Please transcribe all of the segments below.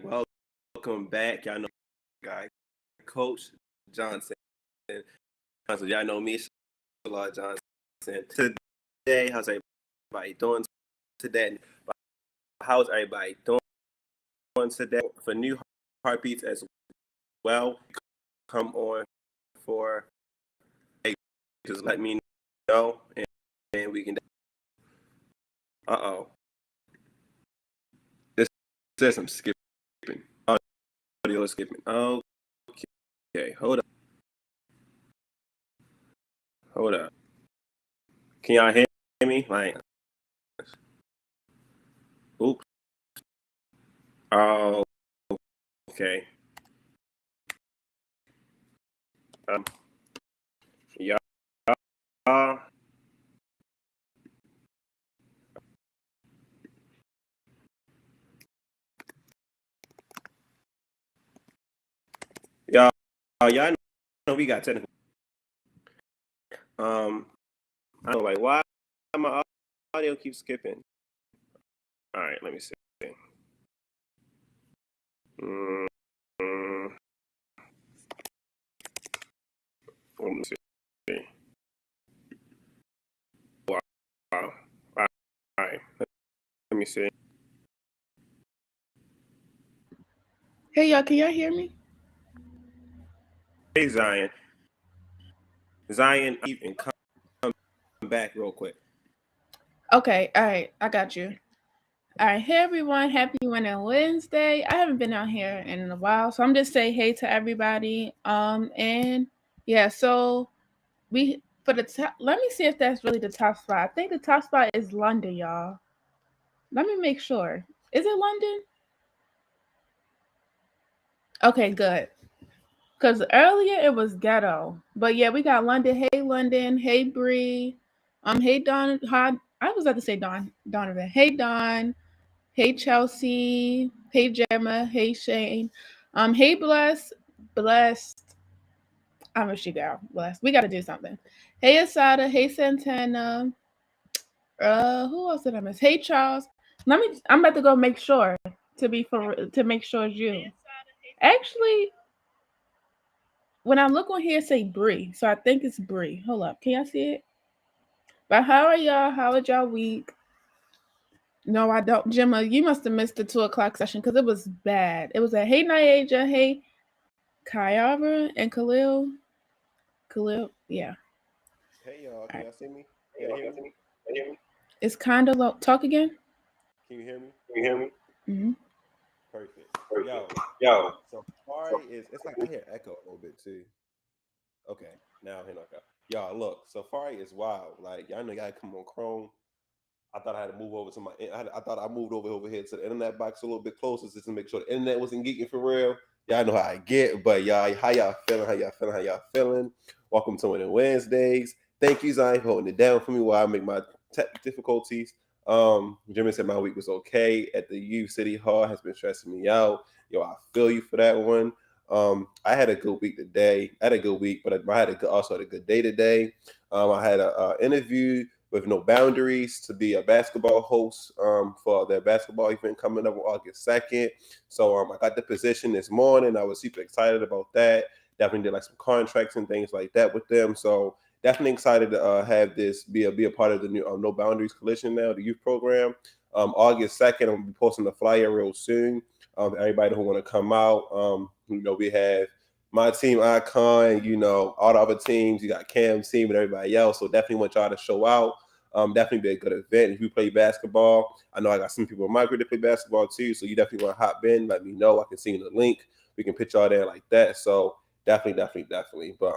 welcome back. Y'all know guy, Coach Johnson. So y'all know me, Shalard Johnson. Today, how's everybody doing today? How's everybody doing today? For new heartbeats as well, come on for just let me know and we can. This says I'm skipping. Audio skipping. Okay, hold up. Can y'all hear me? Like, oops. Oh, okay. Y'all, y'all know we got technical. I don't know, like, why my audio keeps skipping. All right, let me see. Let me see. Wow. All right. Let me see. Hey, y'all, can y'all hear me? Hey, Zion. Zion, even come back real quick. Okay, all right, I got you. All right, hey everyone, happy Winning Wednesday. I haven't been out here in a while, so I'm just saying hey to everybody. And yeah, so we for the top. Let me see if that's really the top spot. I think the top spot is London, y'all. Let me make sure. Is it London? Okay, good. Because earlier it was ghetto, but yeah, we got London. Hey London. Hey Bree. Hey Don. Hi, I was about to say Donovan. Hey Don. Hey Chelsea. Hey Gemma. Hey Shane. Hey Blessed. I miss you, girl. Blessed. We got to do something. Hey Asada. Hey Santana. Who else did I miss? Hey Charles. I'm about to go make sure to make sure it's you. Actually, when I look on here, it say Bree, so I think it's Bree. Hold up, can y'all see it? But how are y'all? How was y'all week? No, I don't. Gemma, you must have missed the 2 o'clock session because it was bad. It was a hey Niaja, hey Kyara and Khalil. Khalil, yeah. Hey, y'all. All Can right. y'all see me? Can y'all hear me? It's kind of low. Talk again. Can you hear me? Mm-hmm. Perfect. Yo. So Safari it's like I hear echo a little bit too. Okay, now here I go. Y'all, look, Safari is wild. Like, y'all know y'all come on Chrome. I thought I had to move over to I thought I moved over here to the internet box a little bit closer just to make sure the internet wasn't geeking for real. Y'all know how I get, but y'all, how y'all feeling? How y'all feeling? Welcome to Winning Wednesdays. Thank you, Zion, for holding it down for me while I make my tech difficulties. Jimmy said my week was okay at the U City Hall. Has been stressing me out. Yo, I feel you for that one. I had a good week today. I had a good week, but I also had a good day today. I had an interview with No Boundaries to be a basketball host for their basketball event coming up on August 2nd. So I got the position this morning. I was super excited about that. Definitely did like some contracts and things like that with them. So definitely excited to have this be a part of the new No Boundaries Coalition now, the youth program. August 2nd, I'm gonna be posting the flyer real soon. Everybody who want to come out, we have my team Icon, all the other teams. You got Cam's team and everybody else. So definitely want y'all to show out. Definitely be a good event. If you play basketball, I know I got some people in my group that play basketball too. So you definitely want to hop in. Let me know. I can send you the link. We can put y'all there like that. So definitely. But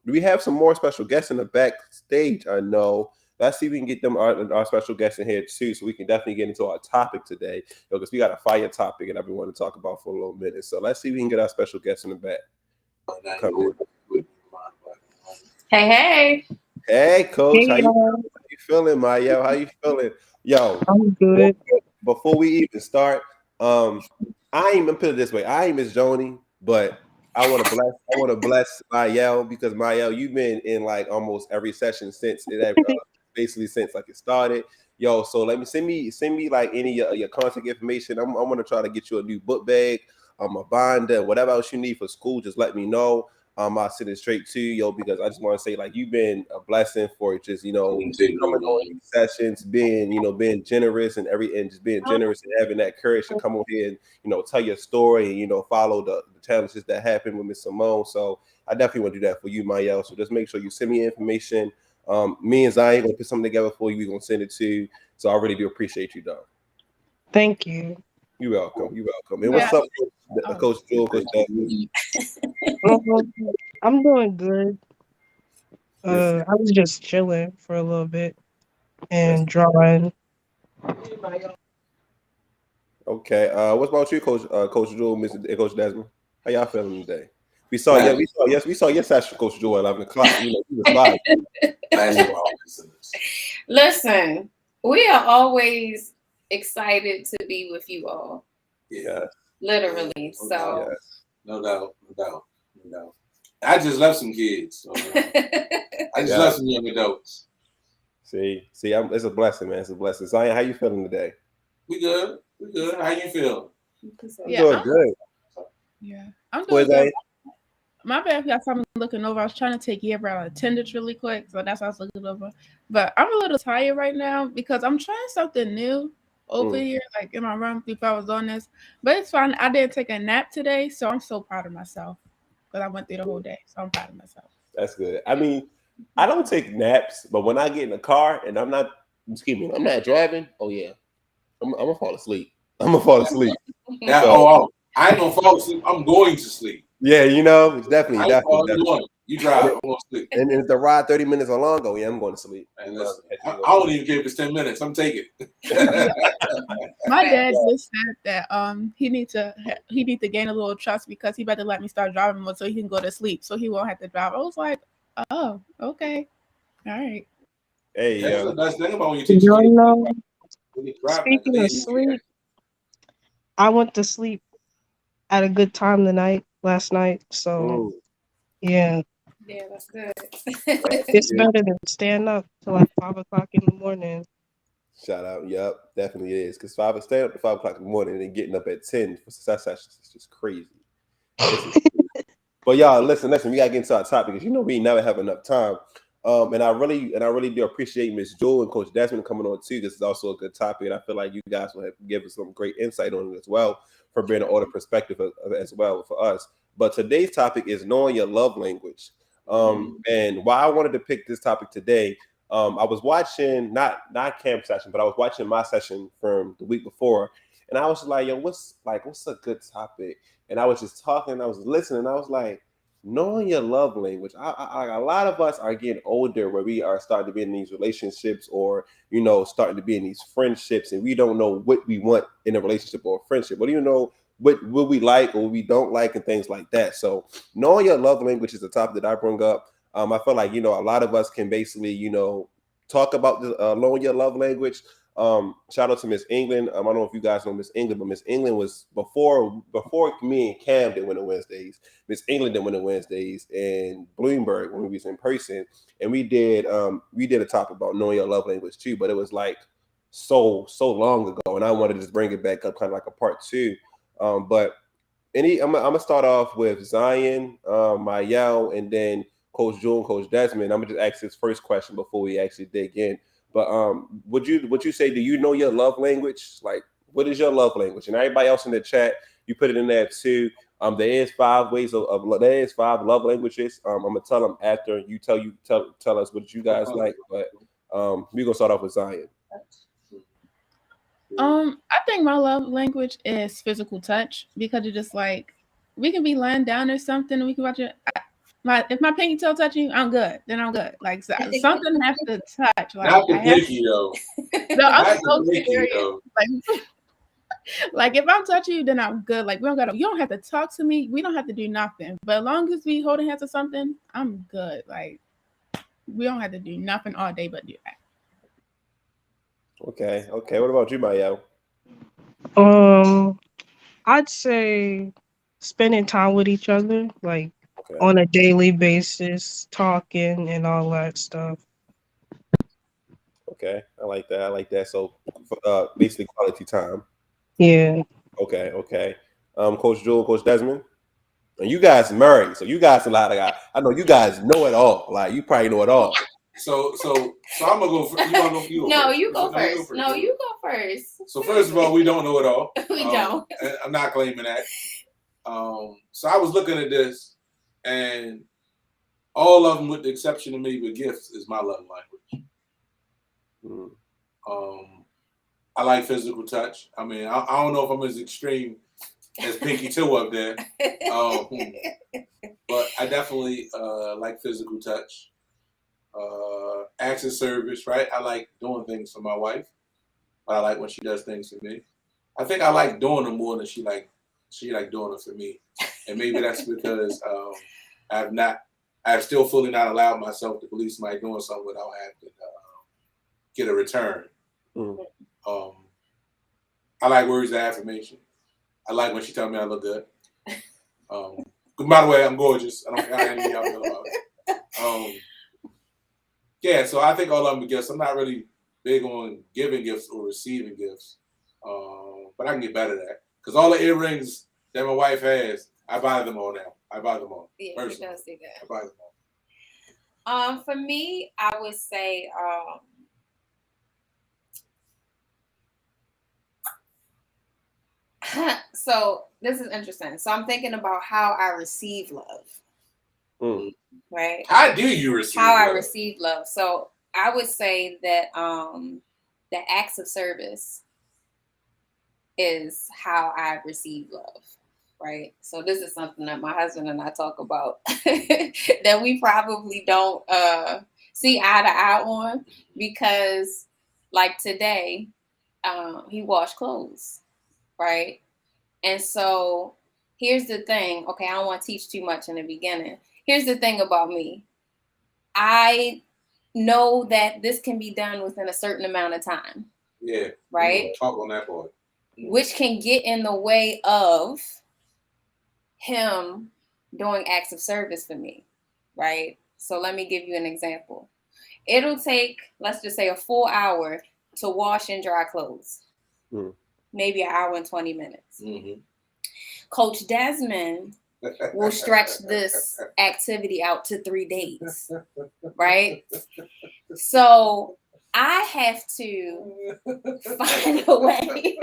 we have some more special guests in the backstage. I know. Let's see if we can get them our special guests in here too, so we can definitely get into our topic today. Because we got a fire topic and everyone to talk about for a little minute. So let's see if we can get our special guests in the back. Come in. Hey. Hey, Coach. Hey, How you feeling, Mayo? How you feeling? Yo, I'm good. before we even start, I ain't gonna put it this way. I ain't Miss Joni, but I want to bless Mayel because Mayel, you've been in like almost every session since it basically since like it started. Yo, so let me send me like any of your contact information. I'm gonna try to get you a new book bag, a binder, whatever else you need for school. Just let me know. I'll send it straight to you, yo, because I just want to say like you've been a blessing for just coming on these sessions, being generous and just being generous and having that courage to come on here and tell your story and follow the challenges that happened with Miss Simone. So I definitely want to do that for you, Mayel. So just make sure you send me information. Me and Zion gonna put something together for you. We're gonna send it to you. So I really do appreciate you, dog. Thank you. You're welcome. You're welcome. And what's up, Coach Jewel, Coach Desmond? I'm doing good. I was just chilling for a little bit and drawing. Okay. What about you, Coach Jewel, Coach Desmond? How y'all feeling today? We saw your session, Coach Jewel, at 11 o'clock. You was live. Listen, we are always excited to be with you all. Yeah. Literally. So yes. No doubt. I just left some kids. So, I just left some young adults. See, it's a blessing, man. It's a blessing. Zion, how you feeling today? We good. How you feel? I'm doing good. Yeah, I'm doing good. My bad if y'all saw me looking over. I was trying to take Year around attendance really quick, so that's why I was looking over. But I'm a little tired right now because I'm trying something new over here, like in my room before I was on this. But it's fine. I didn't take a nap today, so I'm so proud of myself because I went through the whole day. So I'm proud of myself. That's good. I mean, I don't take naps, but when I get in the car and I'm not driving, oh yeah, I'm gonna fall asleep. Yeah, I ain't gonna fall asleep. I'm going to sleep. Yeah, it's definitely. You drive, I'm going to sleep. And if the ride 30 minutes or long, oh yeah, I'm going to sleep. And I don't even care if it's 10 minutes. I'm taking it. My dad just said that he need to gain a little trust because he better let me start driving more so he can go to sleep so he won't have to drive. I was like, oh, okay, all right. Hey, that's the best thing about when you teach kids. Speaking of sleep, I went to sleep at a good time last night. So yeah, that's good. It's better than staying up till like 5 o'clock in the morning. Shout out, yep, definitely is. Because staying up at 5 o'clock in the morning and then getting up at 10 for success sessions is just crazy. But y'all, listen, we gotta get into our topic because we never have enough time. And I really do appreciate Miss Jewel and Coach Desmond coming on too. This is also a good topic, and I feel like you guys will give us some great insight on it as well, from being an older perspective as well for us. But today's topic is knowing your love language. And why I wanted to pick this topic today, I was watching not camp session, but I was watching my session from the week before, and I was like, yo, what's a good topic? And I was just talking, I was listening, I was like, knowing your love language. A lot of us are getting older where we are starting to be in these relationships or, starting to be in these friendships, and we don't know what we want in a relationship or a friendship. What do you know? What we like or what we don't like and things like that. So knowing your love language is the topic that I bring up. I feel like, a lot of us can basically, talk about knowing your love language. Shout out to Miss England. I don't know if you guys know Miss England, but Miss England was before me and Cam did Winter Wednesdays. Miss England did Winter Wednesdays and Bloomberg when we was in person, and we did a topic about knowing your love language too. But it was like so long ago, and I wanted to just bring it back up, kind of like a part two. But I'm gonna start off with Zion, Mayel, and then Coach Jewel and Coach Desmond. I'm gonna just ask this first question before we actually dig in. But would you say, do you know your love language? Like, what is your love language? And everybody else in the chat, you put it in there too. There is 5 ways there is 5 love languages. I'm gonna tell them after you tell us what you guys like. But we're gonna start off with Zion. I think my love language is physical touch because it's just like we can be lying down or something and we can watch it. If my pinky toe touch you, I'm good. Then I'm good. Like something has to touch. Like not the pinky though. No, I'm so serious. Like if I'm touching you, then I'm good. Like you don't have to talk to me. We don't have to do nothing. But as long as we holding hands or something, I'm good. Like we don't have to do nothing all day but do that. Okay. What about you, Mayel? I'd say spending time with each other, like on a daily basis, talking and all that stuff. Okay, I like that. I like that. So, basically, quality time. Yeah. Okay. Coach Jewel, Coach Desmond, and you guys married, so you guys a lot of guys. I know you guys know it all. Like you probably know it all. So I'm gonna go. You wanna go? No, first? you go first. No, you go first. So first of all, we don't know it all. We don't. I'm not claiming that. So I was looking at this, and all of them, with the exception of maybe gifts, is my love language. I like physical touch. I mean, I don't know if I'm as extreme as Pinky Toe up there, but I definitely like physical touch. Acts of service, right? I like doing things for my wife, but I like when she does things for me. I think I like doing them more than she like doing it for me, and maybe that's because I've still fully not allowed myself to believe somebody doing something without having to get a return. I like words of affirmation. I like when she tells me I look good. By the way, I'm gorgeous. I don't care how any of y'all feel about it. Yeah, so I think all of them are gifts. I'm not really big on giving gifts or receiving gifts, but I can get better at that. Because all the earrings that my wife has, I buy them all now. I buy them all. Yeah, personally. he does do that. I buy them all. For me, I would say so this is interesting. So I'm thinking about how I receive love. Right? How do you receive love? I receive love. So I would say that the acts of service is how I receive love. Right. So this is something that my husband and I talk about that we probably don't see eye to eye on, because like today, he washed clothes. Right. And so here's the thing. Okay, I don't want to teach too much in the beginning. Here's the thing about me. I know that this can be done within a certain amount of time. Yeah. Right. Talk on that part. Which can get in the way of him doing acts of service for me. Right. So let me give you an example. It'll take, let's just say, a full hour to wash and dry clothes. Maybe an hour and 20 minutes. Coach Desmond will stretch this activity out to 3 days, right? So I have to find a way.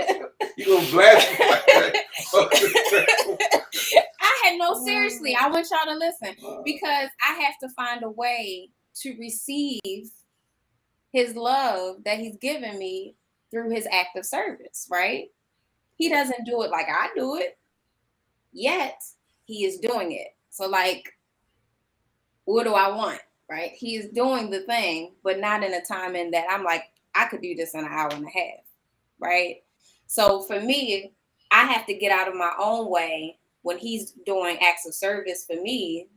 You're going to blast seriously, I want y'all to listen, because I have to find a way to receive his love that he's given me through his act of service, right? He doesn't do it like I do it, yet he is doing it. So like, what do I want, right? He is doing the thing, but not in a time in that I'm like, I could do this in an hour and a half, right? So for me, I have to get out of my own way when he's doing acts of service for me,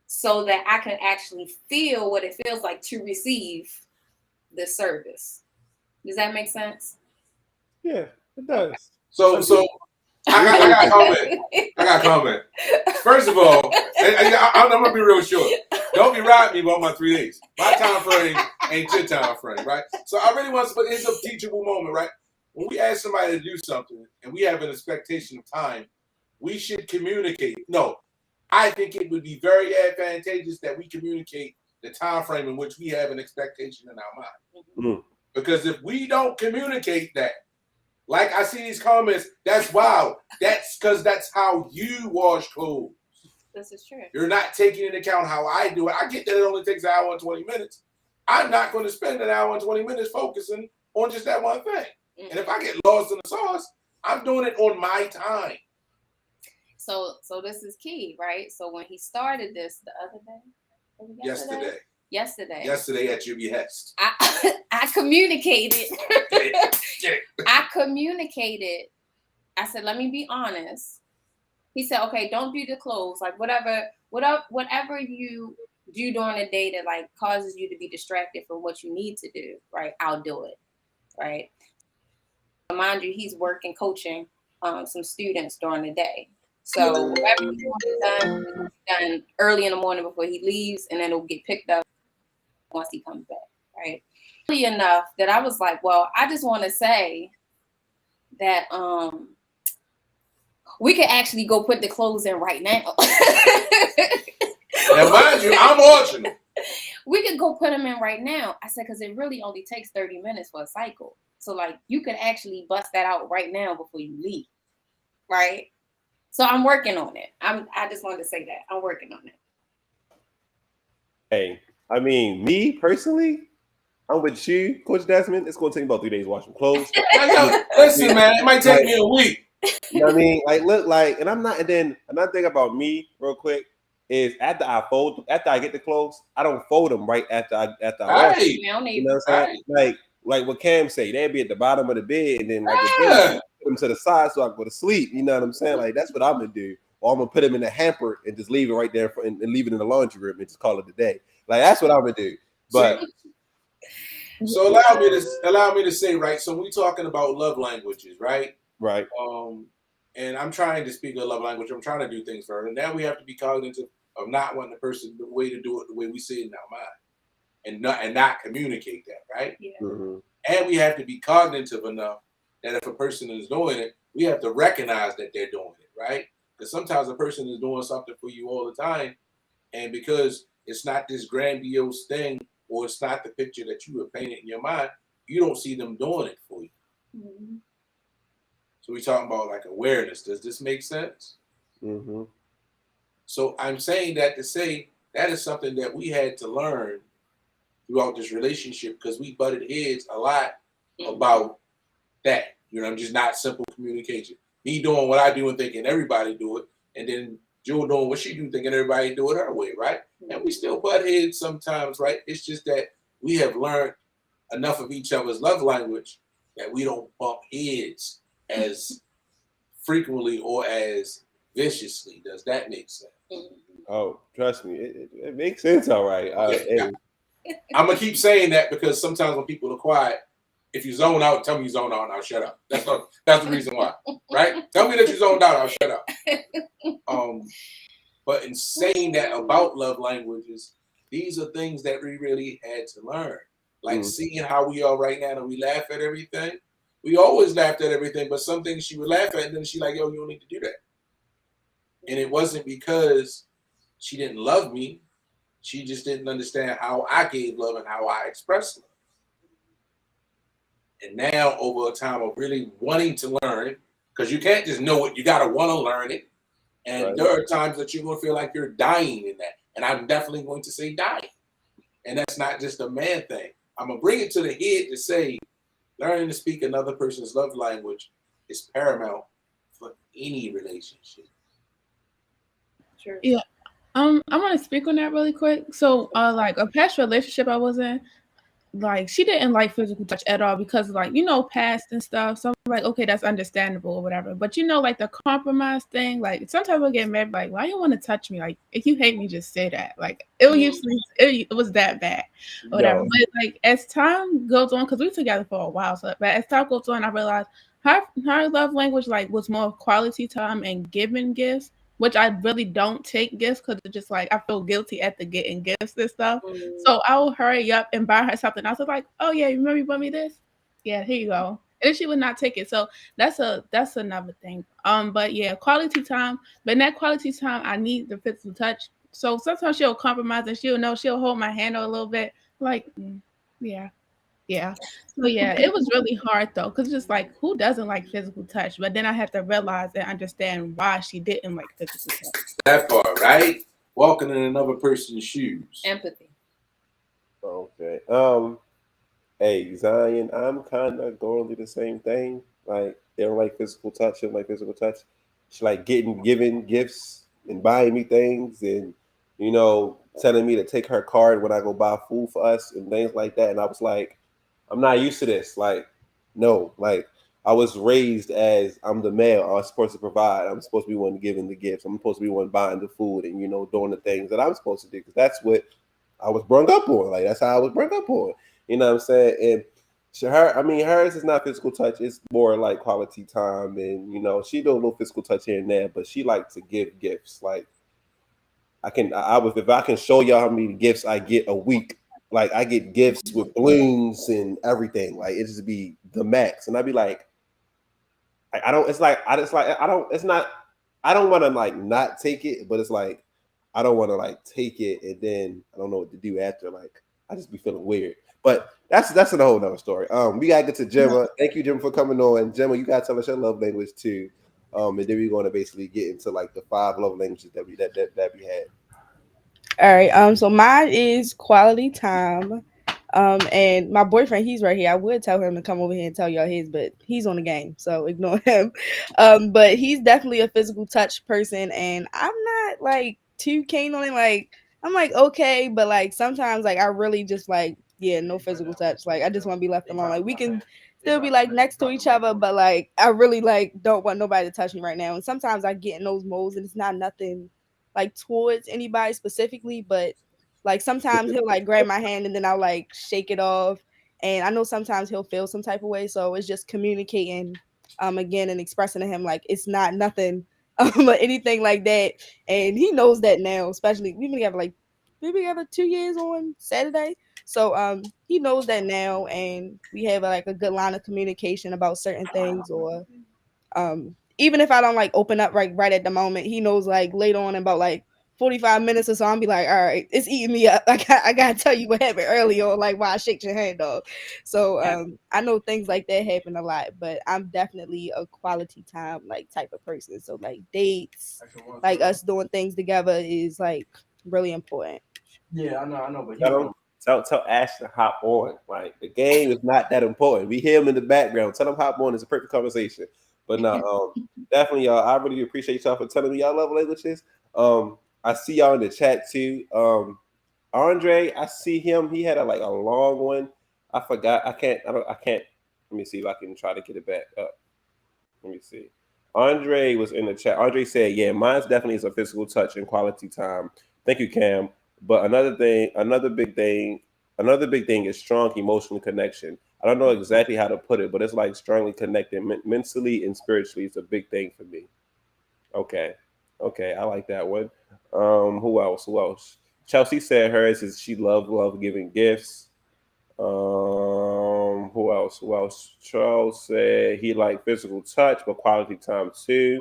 so that I can actually feel what it feels like to receive the service. Does that make sense? Yeah, it does. So I got a comment. First of all, I'm gonna be real short. Don't be riding me about my 3 days. My time frame ain't your time frame, right? So I really want to, but it's a teachable moment, right? When we ask somebody to do something and we have an expectation of time, we should communicate. No, I think it would be very advantageous that we communicate the time frame in which we have an expectation in our mind. Because if we don't communicate that, like I see these comments, that's wild. That's because that's how you wash clothes. This is true. You're not taking into account how I do it. I get that it only takes an hour and 20 minutes. I'm not going to spend an hour and 20 minutes focusing on just that one thing. And if I get lost in the sauce, I'm doing it on my time. So this is key, right? So when he started this the other day, yesterday at your behest, I communicated. I communicated. I said, let me be honest. He said, okay, don't do the clothes. Like whatever you do during the day that like causes you to be distracted from what you need to do, right? I'll do it, right? Mind you, he's working, coaching some students during the day. So whatever he wants done early in the morning before he leaves, and then it'll get picked up once he comes back, right? enough that I was like, well, I just want to say that we could actually go put the clothes in right now. Now, mind you, I'm watching them. We could go put them in right now. I said, because it really only takes 30 minutes for a cycle. So, like, you could actually bust that out right now before you leave, right? So I'm working on it. I just wanted to say that. I'm working on it. Hey, I mean, me personally, I'm with you, Coach Desmond. It's going to take me about 3 days washing clothes. Listen, man, it might take me a week. You know what I mean? Like, look, like, and I'm not, and then another thing about me, real quick, is after I get the clothes, I don't fold them right after I wash them. Right. You know what I'm saying? Like what Cam say, they'd be at the bottom of the bed, and then like put them to the side so I can go to sleep. You know what I'm saying? Like that's what I'm gonna do. Or I'm gonna put them in a hamper and just leave it right there and leave it in the laundry room and just call it a day. Like that's what I'm gonna do. But so allow me to say, right? So we talking about love languages, right? Right. And I'm trying to speak a love language. I'm trying to do things for her. And now we have to be cognizant of not wanting the person the way to do it the way we see it in our mind, and not communicate that, right? Yeah. Mm-hmm. And we have to be cognitive enough that if a person is doing it, we have to recognize that they're doing it, right? Because sometimes a person is doing something for you all the time, and because it's not this grandiose thing, or it's not the picture that you have painted in your mind, you don't see them doing it for you. Mm-hmm. So we're talking about like awareness. Does this make sense? Mm-hmm. So I'm saying that to say that is something that we had to learn throughout this relationship because we butted heads a lot about that. You know, just not simple communication. Me doing what I do and thinking everybody do it, and then Jewel doing what she do thinking everybody do it her way, right? And we still butt heads sometimes, right? It's just that we have learned enough of each other's love language that we don't bump heads as frequently or as viciously. Does that make sense? Oh, trust me, it makes sense. All right. I'm gonna keep saying that because sometimes when people are quiet, if you zone out, tell me you zone out and I'll shut up. That's the reason why, right? Tell me that you zoned out, I'll shut up. But in saying that about love languages, these are things that we really had to learn. Like seeing how we are right now and we laugh at everything. We always laughed at everything, but some things she would laugh at and then she like, yo, you don't need to do that. And it wasn't because she didn't love me. She just didn't understand how I gave love and how I expressed love. And now over a time of really wanting to learn, because you can't just know it, you got to want to learn it. And there are times that you're going to feel like you're dying in that. And I'm definitely going to say dying. And that's not just a man thing. I'm going to bring it to the head to say, learning to speak another person's love language is paramount for any relationship. Sure. Yeah. I want to speak on that really quick. So, like a past relationship I was in, like she didn't like physical touch at all because, like, you know, past and stuff. So I'm like, okay, that's understandable or whatever. But you know, like the compromise thing, like sometimes I get mad, like, why you want to touch me? Like, if you hate me, just say that. Like, it was that bad, or whatever. But like as time goes on, because we were together for a while, so but as time goes on, I realized her love language like was more quality time and giving gifts. Which I really don't take gifts because it's just like I feel guilty after getting gifts and stuff. So I will hurry up and buy her something. I was like, "Oh yeah, you remember you bought me this? Yeah, here you go." And she would not take it. So that's another thing. But yeah, quality time. But in that quality time, I need the physical touch. So sometimes she'll compromise and she'll hold my hand a little bit. Like, yeah. Yeah. So yeah, it was really hard though, because just like who doesn't like physical touch? But then I had to realize and understand why she didn't like physical touch. That part, right? Walking in another person's shoes. Empathy. Okay. Hey, Zion, I'm kind of going through the same thing. Like they don't like physical touch. She don't like physical touch. She like giving gifts and buying me things and you know telling me to take her card when I go buy food for us and things like that. And I was like, I'm not used to this. Like, no, like I was raised as I'm the male. I'm supposed to provide. I'm supposed to be one giving the gifts. I'm supposed to be one buying the food and, you know, doing the things that I'm supposed to do. Because that's what I was brought up on. Like, that's how I was brought up on. You know what I'm saying? And hers is not physical touch. It's more like quality time. And, you know, she do a little physical touch here and there, but she likes to give gifts. Like, if I can show y'all how many gifts I get a week, like I get gifts with balloons and everything. Like it just be the max, and I'd be like, I don't. It's like I just like I don't. It's not. I don't want to like not take it, but it's like I don't want to like take it and then I don't know what to do after. Like I just be feeling weird. But that's a whole nother story. We gotta get to Gemma. Thank you, Gemma, for coming on. And Gemma, you gotta tell us your love language too. And then we're gonna basically get into like the 5 love languages that we had. All right. So mine is quality time. And my boyfriend, he's right here. I would tell him to come over here and tell y'all his, but he's on the game, so ignore him. But he's definitely a physical touch person, and I'm not like too keen on it. Like I'm like okay, but like sometimes like I really just like no physical touch. Like I just want to be left alone. Like we can still be like next to each other, but like I really like don't want nobody to touch me right now. And sometimes I get in those modes, and it's not nothing like towards anybody specifically, but like sometimes he'll like grab my hand and then I'll like shake it off. And I know sometimes he'll feel some type of way. So it's just communicating again and expressing to him like it's not nothing or anything like that. And he knows that now, especially we've been together 2 years on Saturday. So he knows that now, and we have like a good line of communication about certain things, or even if I don't like open up right at the moment, he knows like later on about like 45 minutes or so, I'll be like, all right, it's eating me up. I gotta tell you what happened earlier, or like why I shake your hand off. So I know things like that happen a lot, but I'm definitely a quality time like type of person. So like dates, like us doing things together is like really important. Yeah, I know, but Tell Ash to hop on. Like the game is not that important. We hear him in the background. Tell him hop on. It's a perfect conversation. But no, definitely, y'all. I really appreciate y'all for telling me y'all love languages. I see y'all in the chat too. Andre, I see him. He had a long one. I forgot. I can't. Let me see if I can try to get it back up. Let me see. Andre was in the chat. Andre said, "Yeah, mine's definitely is a physical touch and quality time." Thank you, Cam. But another big thing is strong emotional connection. I don't know exactly how to put it, but it's like strongly connected mentally and spiritually. It's a big thing for me. Okay, I like that one. Who else? Chelsea said hers is she love giving gifts. Who else? Charles said he like physical touch, but quality time too.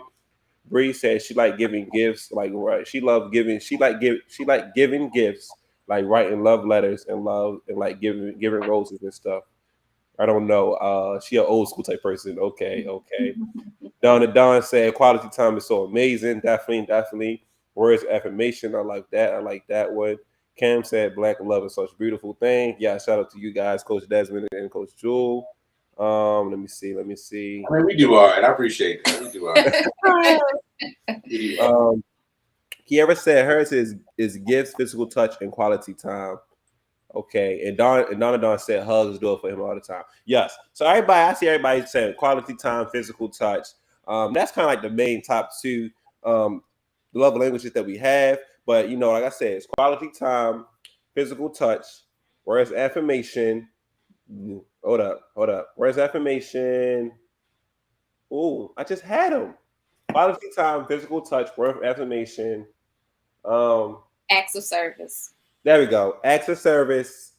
Bree said she like giving gifts, like right. She like giving gifts, like writing love letters and like giving roses and stuff. I don't know. She an old school type person. Okay. Don said quality time is so amazing. Definitely. Words of affirmation. I like that one. Cam said black love is such a beautiful thing. Yeah, shout out to you guys, Coach Desmond and Coach Jewel. Let me see. I mean, we do all right. I appreciate that. We do all right. Kiara said hers is gifts, physical touch, and quality time. Okay, and Don said hugs do it for him all the time. Yes. So I see everybody saying quality time, physical touch. That's kind of like the main top 2 love languages that we have. But like I said, it's quality time, physical touch, whereas affirmation. Hold up. Where's affirmation? Oh, I just had them. Quality time, physical touch, word of affirmation. Acts of service. There we go. Acts of service.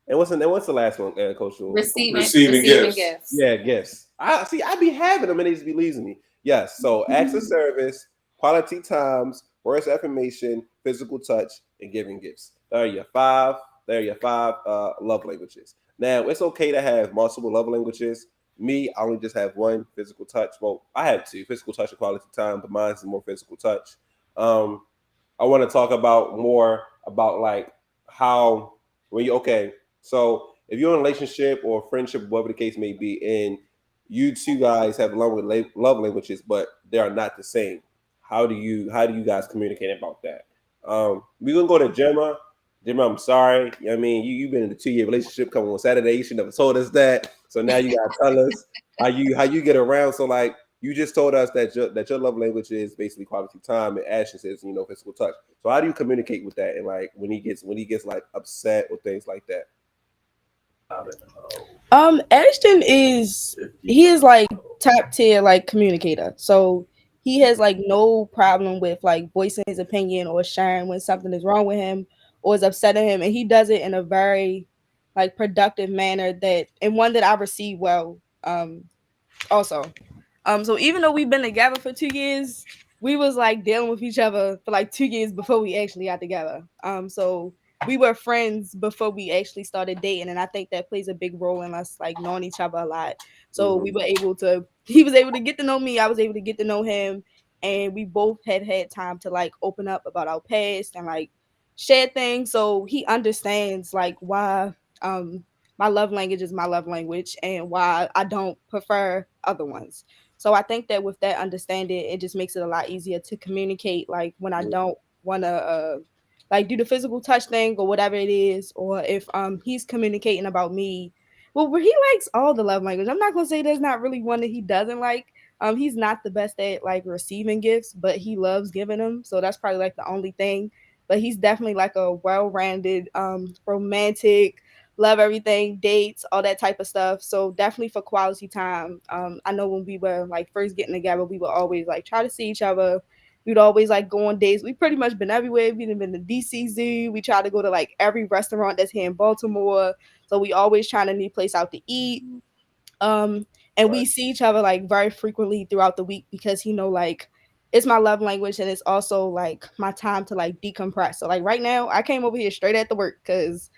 And what's the last one, Coach? Receiving gifts. Yeah, gifts. I be having them and they just be losing me. Yes. So acts of service, quality times, words of affirmation, physical touch, and giving gifts. There are your 5 love languages. Now, it's okay to have multiple love languages. Me, I only just have one, physical touch. Well, I have 2, physical touch and quality time, but mine's more physical touch. I want to talk more about like how so if you're in a relationship or a friendship, whatever the case may be, and you 2 guys have love languages, but they are not the same. How do you guys communicate about that? We're gonna go to Gemma. Gemma, I'm sorry. I mean, you've been in a 2-year relationship. Come on Saturday, you should never told us that. So now you gotta tell us how you get around. So like you just told us that your love language is basically quality time, and Ashton says physical touch. So how do you communicate with that? And like when he gets like upset or things like that? Ashton is like top tier like communicator. So he has like no problem with like voicing his opinion or sharing when something is wrong with him or is upsetting him, and he does it in a very like productive manner and one that I receive well. Also, so even though we've been together for 2 years, we was like dealing with each other for like 2 years before we actually got together. So we were friends before we actually started dating, and I think that plays a big role in us like knowing each other a lot. So he was able to get to know me, I was able to get to know him, and we both had time to like open up about our past and like share things. So he understands like why my love language is my love language and why I don't prefer other ones. So I think that with that understanding, it just makes it a lot easier to communicate. Like when I don't want to like do the physical touch thing or whatever it is, or if he's communicating about me. Well, he likes all the love language. I'm not gonna say there's not really one that he doesn't like. He's not the best at like receiving gifts, but he loves giving them. So that's probably like the only thing. But he's definitely like a well-rounded, romantic, love everything, dates, all that type of stuff. So definitely for quality time. I know when we were like first getting together, we would always like try to see each other. We'd always like go on dates. We pretty much been everywhere. We've been to DC Zoo. We try to go to like every restaurant that's here in Baltimore. So we always trying a new place out to eat. And we see each other like very frequently throughout the week because like it's my love language and it's also like my time to like decompress. So like right now I came over here straight at the work because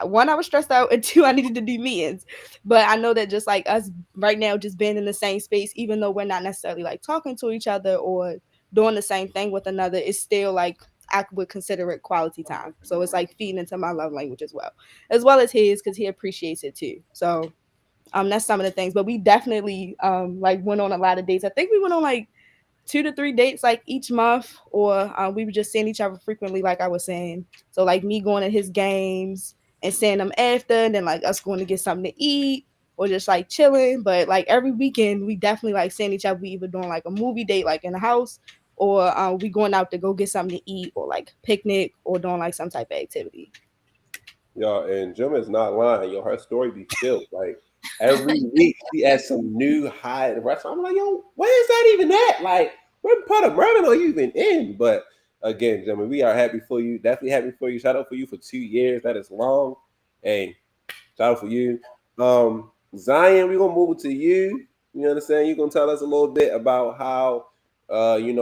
one, I was stressed out, and two, I needed to do meetings. But I know that just like us right now, just being in the same space, even though we're not necessarily like talking to each other or doing the same thing with another, it's still like I would consider it quality time. So it's like feeding into my love language as well as his, because he appreciates it too. So that's some of the things. But we definitely like went on a lot of dates. I think we went on like 2 to 3 dates like each month, or we were just seeing each other frequently, like I was saying. So like me going to his games and seeing them after, and then like us going to get something to eat or just like chilling. But like every weekend we definitely like seeing each other. We either doing like a movie date like in the house, or we going out to go get something to eat, or like picnic, or doing like some type of activity. Yo, and Jim is not lying. Yo, her story be filled. Like every week she has some new high at the restaurant. I'm like, yo, where is that even at? Like, what part of Maryland are you even in? But again, gentlemen, we are happy for you. Definitely happy for you. Shout out for you for 2 years. That is long. Hey, shout out for you. Zion, we're gonna move it to you. You understand? You're gonna tell us a little bit about how how did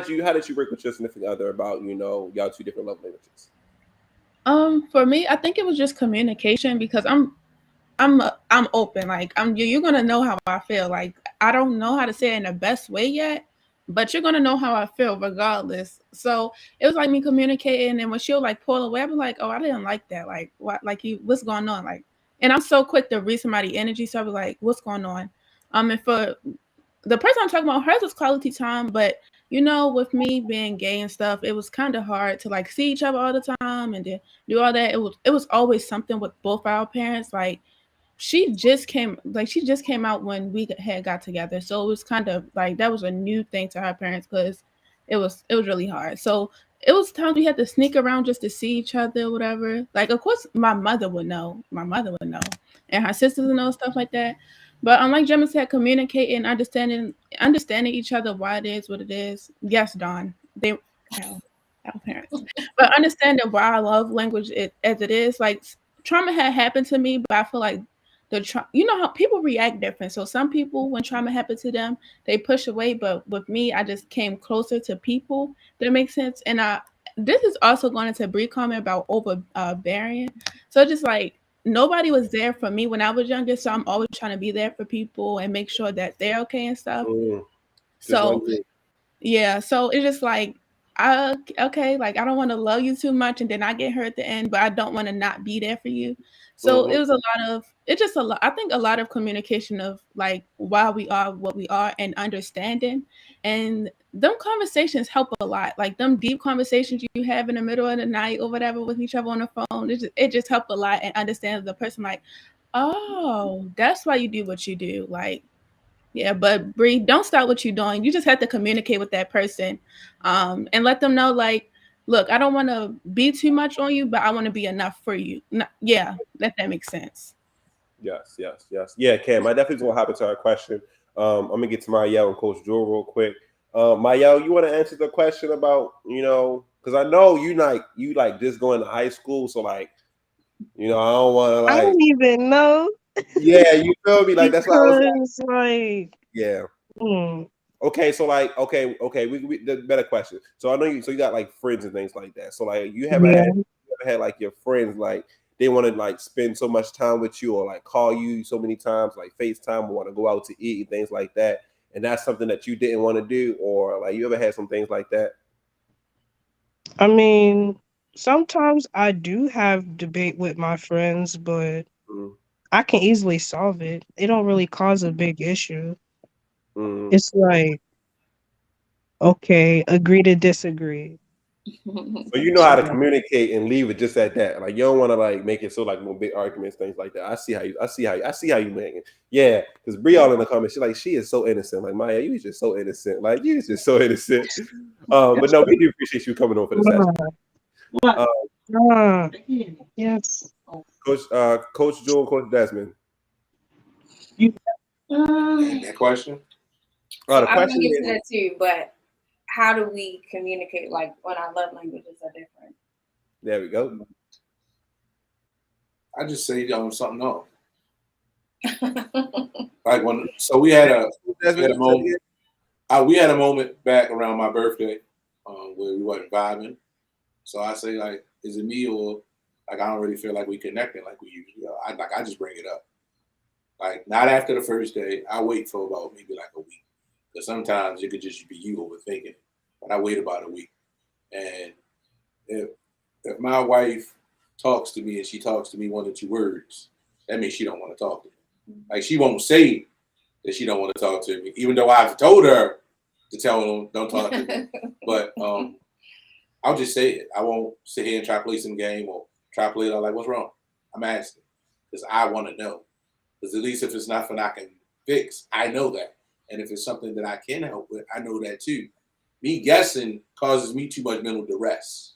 you work with your significant other about, y'all two different love languages? For me, I think it was just communication because I'm open. Like you're gonna know how I feel. Like I don't know how to say it in the best way yet, but you're gonna know how I feel regardless. So it was like me communicating, and when she'll like pull away, I'm like, oh, I didn't like that. Like what? Like what's going on? Like, and I'm so quick to read somebody's energy, so I was like, what's going on? And for the person I'm talking about, hers was quality time, but with me being gay and stuff, it was kind of hard to like see each other all the time and then do all that. It was always something with both our parents. Like she just came out when we had got together, so it was kind of like that was a new thing to her parents because it was really hard. So it was times we had to sneak around just to see each other or whatever. Like of course my mother would know, and her sisters would know, stuff like that. But unlike Gemma said, communicating, understanding each other, why it is what it is. Yes, Dawn, our parents, but understanding why our love language as it is. Like trauma had happened to me, but I feel like how people react different. So some people, when trauma happened to them, they push away. But with me, I just came closer to people. That makes sense. And this is also going into Bree comment about overbearing. So just like nobody was there for me when I was younger, so I'm always trying to be there for people and make sure that they're okay and stuff. So yeah, so it's just like okay, like I don't want to love you too much and then I get hurt at the end, but I don't want to not be there for you. So it was I think a lot of communication of like why we are what we are and understanding, and them conversations help a lot. Like them deep conversations you have in the middle of the night or whatever with each other on the phone, it just helped a lot, and understand the person like, oh, that's why you do what you do. Like, yeah, but Bree, don't stop what you're doing. You just have to communicate with that person, and let them know like, look, I don't want to be too much on you, but I want to be enough for you. Yeah, that makes sense. Yes. Yeah, Cam, I definitely want to hop into our question. I'm gonna get to Mayel and Coach Joe real quick. Mayel, you want to answer the question about because I know you like just going to high school, so like, you know, I don't want to I like, don't even know yeah, you feel me? Like that's why I was like, because like, yeah. hmm, Okay, so like, okay, we the better question. So I know you. So you got like friends and things like that. So like, you yeah. ever had like your friends like they want to like spend so much time with you or like call you so many times, like FaceTime or want to go out to eat and things like that, and that's something that you didn't want to do, or like you ever had some things like that? I mean, sometimes I do have debate with my friends, but Mm, I can easily solve it. It don't really cause a big issue. mm. It's like, okay, agree to disagree. So you know how to communicate and leave it just at that. Like you don't want to like make it so like more big arguments, things like that. I see how you make it. Yeah, because Bree all in the comments, she is so innocent. Like Maya, you is just so innocent. Like you is just so innocent. But no, we do appreciate you coming on for the session. Yes. Coach Jewel, Coach Desmond. That question. So The I'm gonna question get is, to that too, but how do we communicate like when our love languages are different? there we go. I just say something else. Like we had a moment. We had a moment back around my birthday where we wasn't vibing. So I say like, is it me or like I don't really feel like we connected like we usually are. I just bring it up. Like not after the first day. I wait for about maybe like a week. Because sometimes it could just be you overthinking it. But I wait about a week. And if my wife talks to me and she talks to me 1 or 2 words, that means she don't want to talk to me. Like she won't say that she don't want to talk to me, even though I've told her to tell them don't talk to me. But I'll just say it. I won't sit here and try to play some game or try to play it out like, what's wrong? I'm asking because I want to know. Because at least if it's nothing I can fix, I know that. And if it's something that I can help with, I know that too. Me guessing causes me too much mental duress.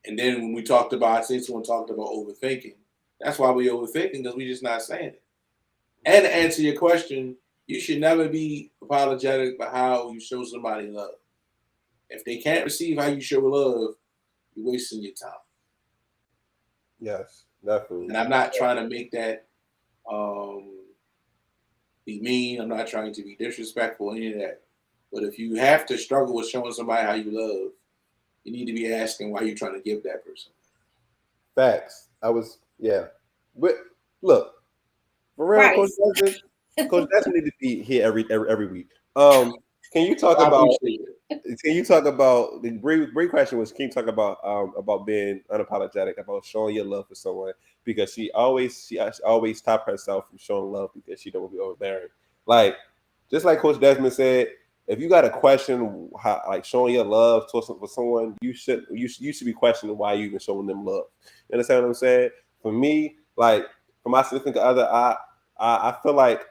And then when we talked about, I think someone talked about overthinking. That's why we overthinking, because we just not saying it. And to answer your question, you should never be apologetic about how you show somebody love. If they can't receive how you show love, you're wasting your time. Yes, definitely. And I'm not trying to make that be mean. I'm not trying to be disrespectful, any of that. But if you have to struggle with showing somebody how you love, you need to be asking why you're trying to give that person. Facts. But look, for real, Right. Coach Desmond need to be here every week. Can you talk about? Can you talk about the Bree question was? Can you talk about being unapologetic, about showing your love for someone, because she always stop herself from showing love because she don't want to be overbearing. Like just like Coach Desmond said, if you got a question how like showing your love for someone, you should be questioning why you even showing them love. You understand what I'm saying? For me, like for my significant other, I feel like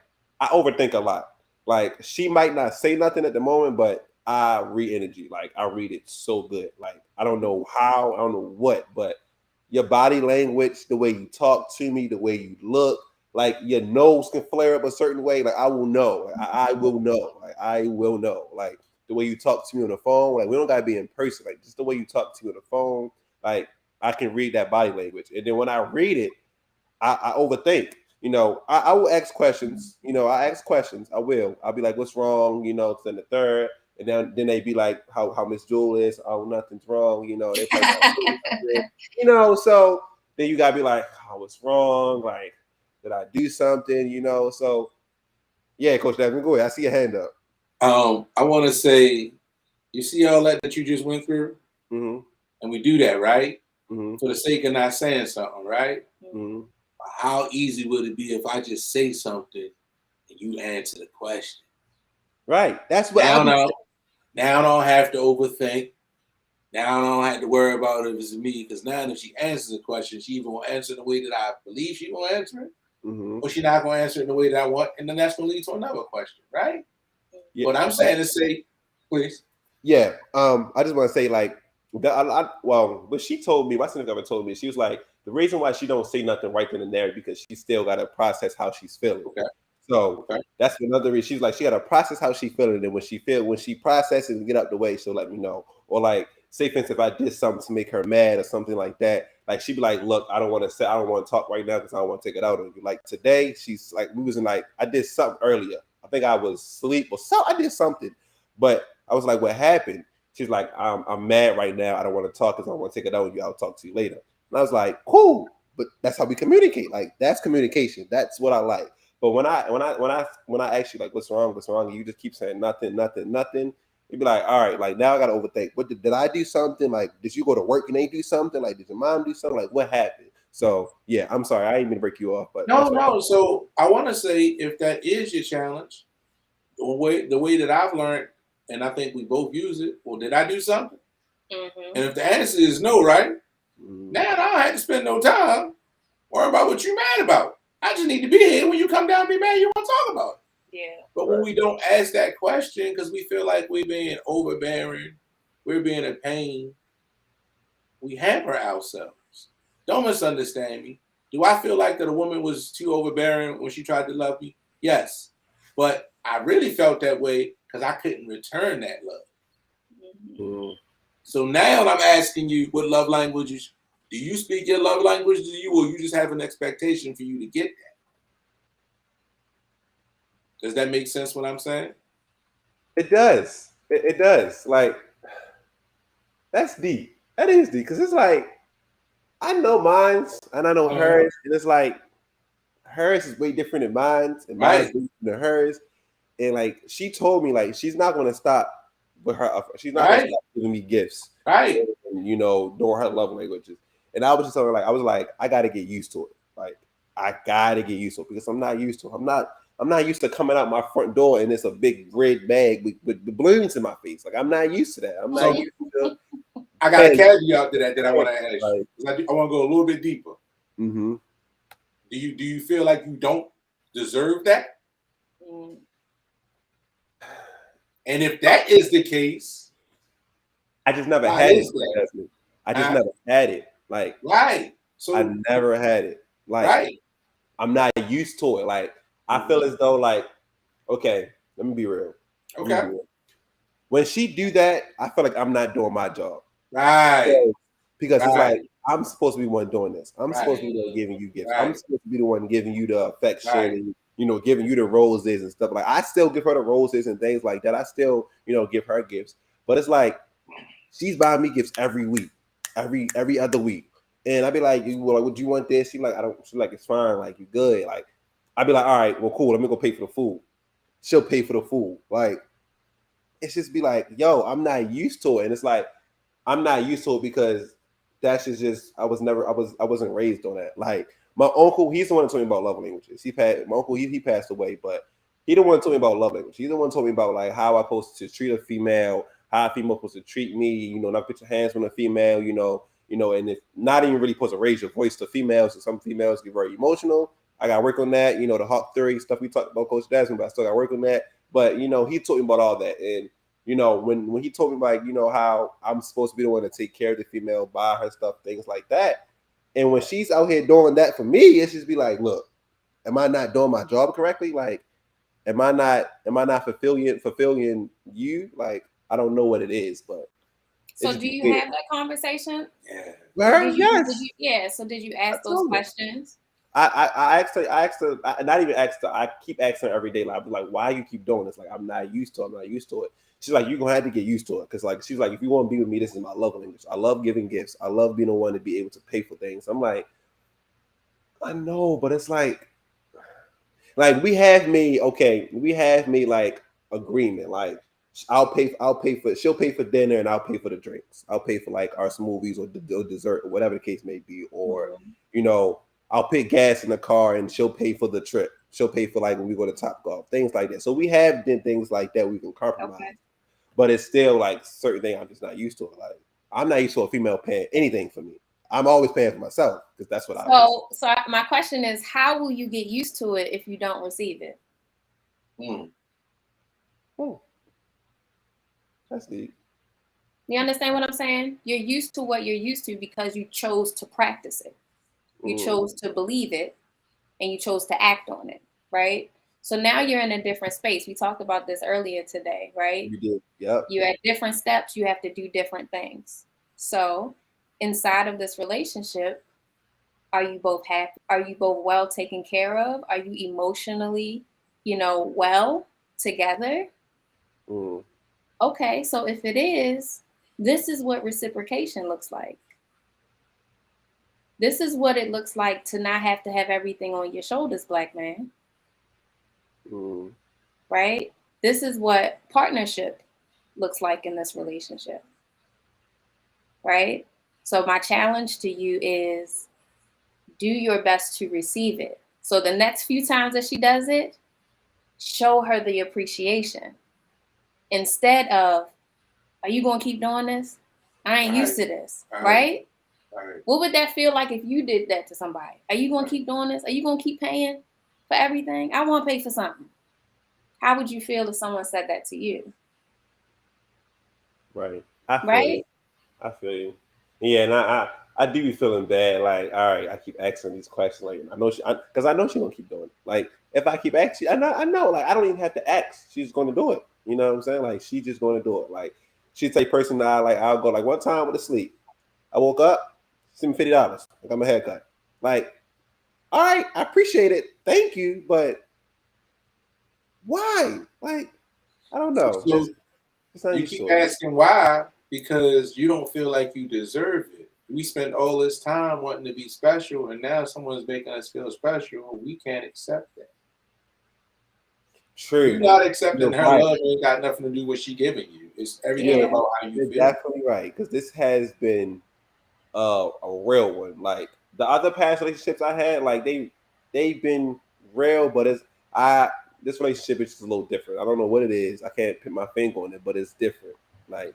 I overthink a lot. Like she might not say nothing at the moment, but I read energy. Like I read it so good. Like I don't know how, I don't know what, but your body language, the way you talk to me, the way you look, like your nose can flare up a certain way. Like I will know. I will know. Like I will know. Like the way you talk to me on the phone. Like we don't gotta be in person. Like just the way you talk to me on the phone. Like I can read that body language. And then when I read it, I overthink. You know, I will ask questions. You know, I ask questions. I will. I'll be like, "What's wrong?" You know, then the third, and then they be like, "How Miss Jewel is? Oh, nothing's wrong." You know, they you know. So then you gotta be like, "Oh, what's wrong? Like, did I do something?" You know. So yeah, Coach Desmond, go ahead. I see your hand up. I want to say, you see all that you just went through, Mm-hmm. and we do that, right? Mm-hmm. For the sake of not saying something, right? Mm-hmm. How easy would it be if I just say something and you answer the question? Right. That's what now I don't have to overthink. Now I don't have to worry about if it's me, because now if she answers the question, she even will answer the way that I believe she will answer it, or she's not going to answer it in the way that I want, and then that's going to lead to another question, right? Yeah. What I'm saying is say, please. Yeah. I just want to say like, what she told me, my significant other told me, she was like, the reason why she don't say nothing right then and there is because she still got to process how she's feeling. Okay. So that's another reason. She's like, she got to process how she's feeling, and when she processes and get out the way, she'll let me know. Or like say for instance, if I did something to make her mad or something like that, like she'd be like, look, I don't want to talk right now because I don't want to take it out on you. Like today, she's like, we was in like, I did something earlier. I think I was asleep or so. I did something, but I was like, what happened? She's like, I'm mad right now. I don't want to talk because I want to take it out on you. I'll talk to you later. And I was like, cool, but that's how we communicate. Like that's communication. That's what I like. But when I ask you like, what's wrong? And you just keep saying nothing. You'd be like, all right, like now I gotta overthink. What did I do something? Like, did you go to work and they do something? Like, did your mom do something? Like, what happened? So yeah, I'm sorry, I didn't mean to break you off, but no. So I want to say, if that is your challenge, the way that I've learned, and I think we both use it. Well, did I do something? Mm-hmm. And if the answer is no, right? Now I don't have to spend no time worrying about what you're mad about. I just need to be here when you come down and be mad. You want to talk about it. Yeah. But when we don't ask that question because we feel like we're being overbearing, we're being a pain, we hamper ourselves. Don't misunderstand me. Do I feel like that a woman was too overbearing when she tried to love me? Yes. But I really felt that way because I couldn't return that love. Mm-hmm. So now I'm asking you, what love languages do you speak? Your love language to you, or you just have an expectation for you to get that? Does that make sense what I'm saying? It does. It does. Like, that's deep. That is deep. Because it's like, I know mine's and I know hers. And it's like, hers is way different than mine's. And mine is way different than hers. And like, she told me, like, she's not going to stop with her. She's not going to stop giving me gifts. Right. And, you know, doing her love languages. And I was just telling her, like, I got to get used to it. Like, I got to get used to it because I'm not used to it. I'm not used to coming out my front door and it's a big red bag with the balloons in my face. Like I'm not used to that. I'm not used to. I got a caveat to that I want to ask you. Like, I want to go a little bit deeper. Mm-hmm. Do you feel like you don't deserve that? Mm. And if that is the case, I just never had it. I just never had it. Like So I've never had it. Like I'm not used to it. Like. I feel as though like, okay, let me be real. Okay. When she do that, I feel like I'm not doing my job. Right. Because it's like, I'm supposed to be the one doing this. I'm supposed to be the one giving you gifts. I'm supposed to be the one giving you the affection and, you know, giving you the roses and stuff. Like I still give her the roses and things like that. I still, you know, give her gifts. But it's like, she's buying me gifts every week, every other week. And I'd be like, would you want this? She's like, she's like, it's fine. Like, you good. Like, I'd be like, all right, well, cool. Let me go pay for the food. She'll pay for the food. Like, it's just be like, yo, I'm not used to it. And it's like, I'm not used to it because that's just I wasn't raised on that. Like, my uncle, he's the one that told me about love languages. My uncle, he passed away, but he the one that told me about love language. He's the one that told me about like how I'm supposed to treat a female, how a female supposed to treat me, you know, not put your hands on a female, you know, and if not even really supposed to raise your voice to females, and some females get very emotional. I got to work on that, you know, the Hawk Theory stuff we talked about, Coach Desmond, but I still got to work on that. But, you know, he told me about all that. And, you know, when he told me, like, you know, how I'm supposed to be the one to take care of the female, buy her stuff, things like that. And when she's out here doing that for me, it's just be like, look, am I not doing my job correctly? Like, am I not fulfilling you? Like, I don't know what it is, but. So do you have that conversation? Yeah. So did you ask those questions? I asked her, not even asked her. I keep asking her every day. Like, I'd be like, why you keep doing this? Like, I'm not used to it. She's like, you're going to have to get used to it. Because, like, she's like, if you want to be with me, this is my love language. I love giving gifts. I love being the one to be able to pay for things. I'm like, I know, but it's like we have made like agreement. Like, she'll pay for dinner and I'll pay for the drinks. I'll pay for like our smoothies or dessert or whatever the case may be. Or, you know, I'll put gas in the car and she'll pay for the trip. She'll pay for like when we go to Topgolf, things like that. So we have done things like that we can compromise. Okay. But it's still like certain things I'm just not used to. Like I'm not used to a female paying anything for me. I'm always paying for myself because that's what So my question is, how will you get used to it if you don't receive it? Oh, that's deep. You understand what I'm saying? You're used to what you're used to because you chose to practice it. You chose to believe it and you chose to act on it, right? So now you're in a different space. We talked about this earlier today, right? You did. Yep. You're at different steps. You have to do different things. So inside of this relationship, are you both happy? Are you both well taken care of? Are you emotionally, well together? Mm. Okay, so if it is, this is what reciprocation looks like. This is what it looks like to not have to have everything on your shoulders, black man. Mm. Right? This is what partnership looks like in this relationship. Right? So my challenge to you is do your best to receive it. So the next few times that she does it, show her the appreciation. Instead of, are you going to keep doing this? I ain't used to this. Right? What would that feel like if you did that to somebody? Are you going to keep doing this? Are you going to keep paying for everything? I want to pay for something. How would you feel if someone said that to you? Right. I feel you. Yeah, and I do be feeling bad. Like, all right, I keep asking these questions. Like, I know because I know she's gonna keep doing it. Like, if I keep asking, I know. Like, I don't even have to ask. She's going to do it. You know what I'm saying? Like, she's just going to do it. Like, she'd take person that I'll go like one time with a sleep. I woke up, sent me $50. I got my haircut. Like, all right, I appreciate it. Thank you, but why? Like, I don't know. So you keep asking why because you don't feel like you deserve it. We spend all this time wanting to be special, and now someone's making us feel special. We can't accept that. True. You're not accepting her love. Ain't got nothing to do with what she giving you. It's everything about how you feel. Exactly right. Because this has been a real one. Like the other past relationships I had, like they've been real, but this relationship is just a little different. I don't know what it is. I can't put my finger on it, but it's different. Like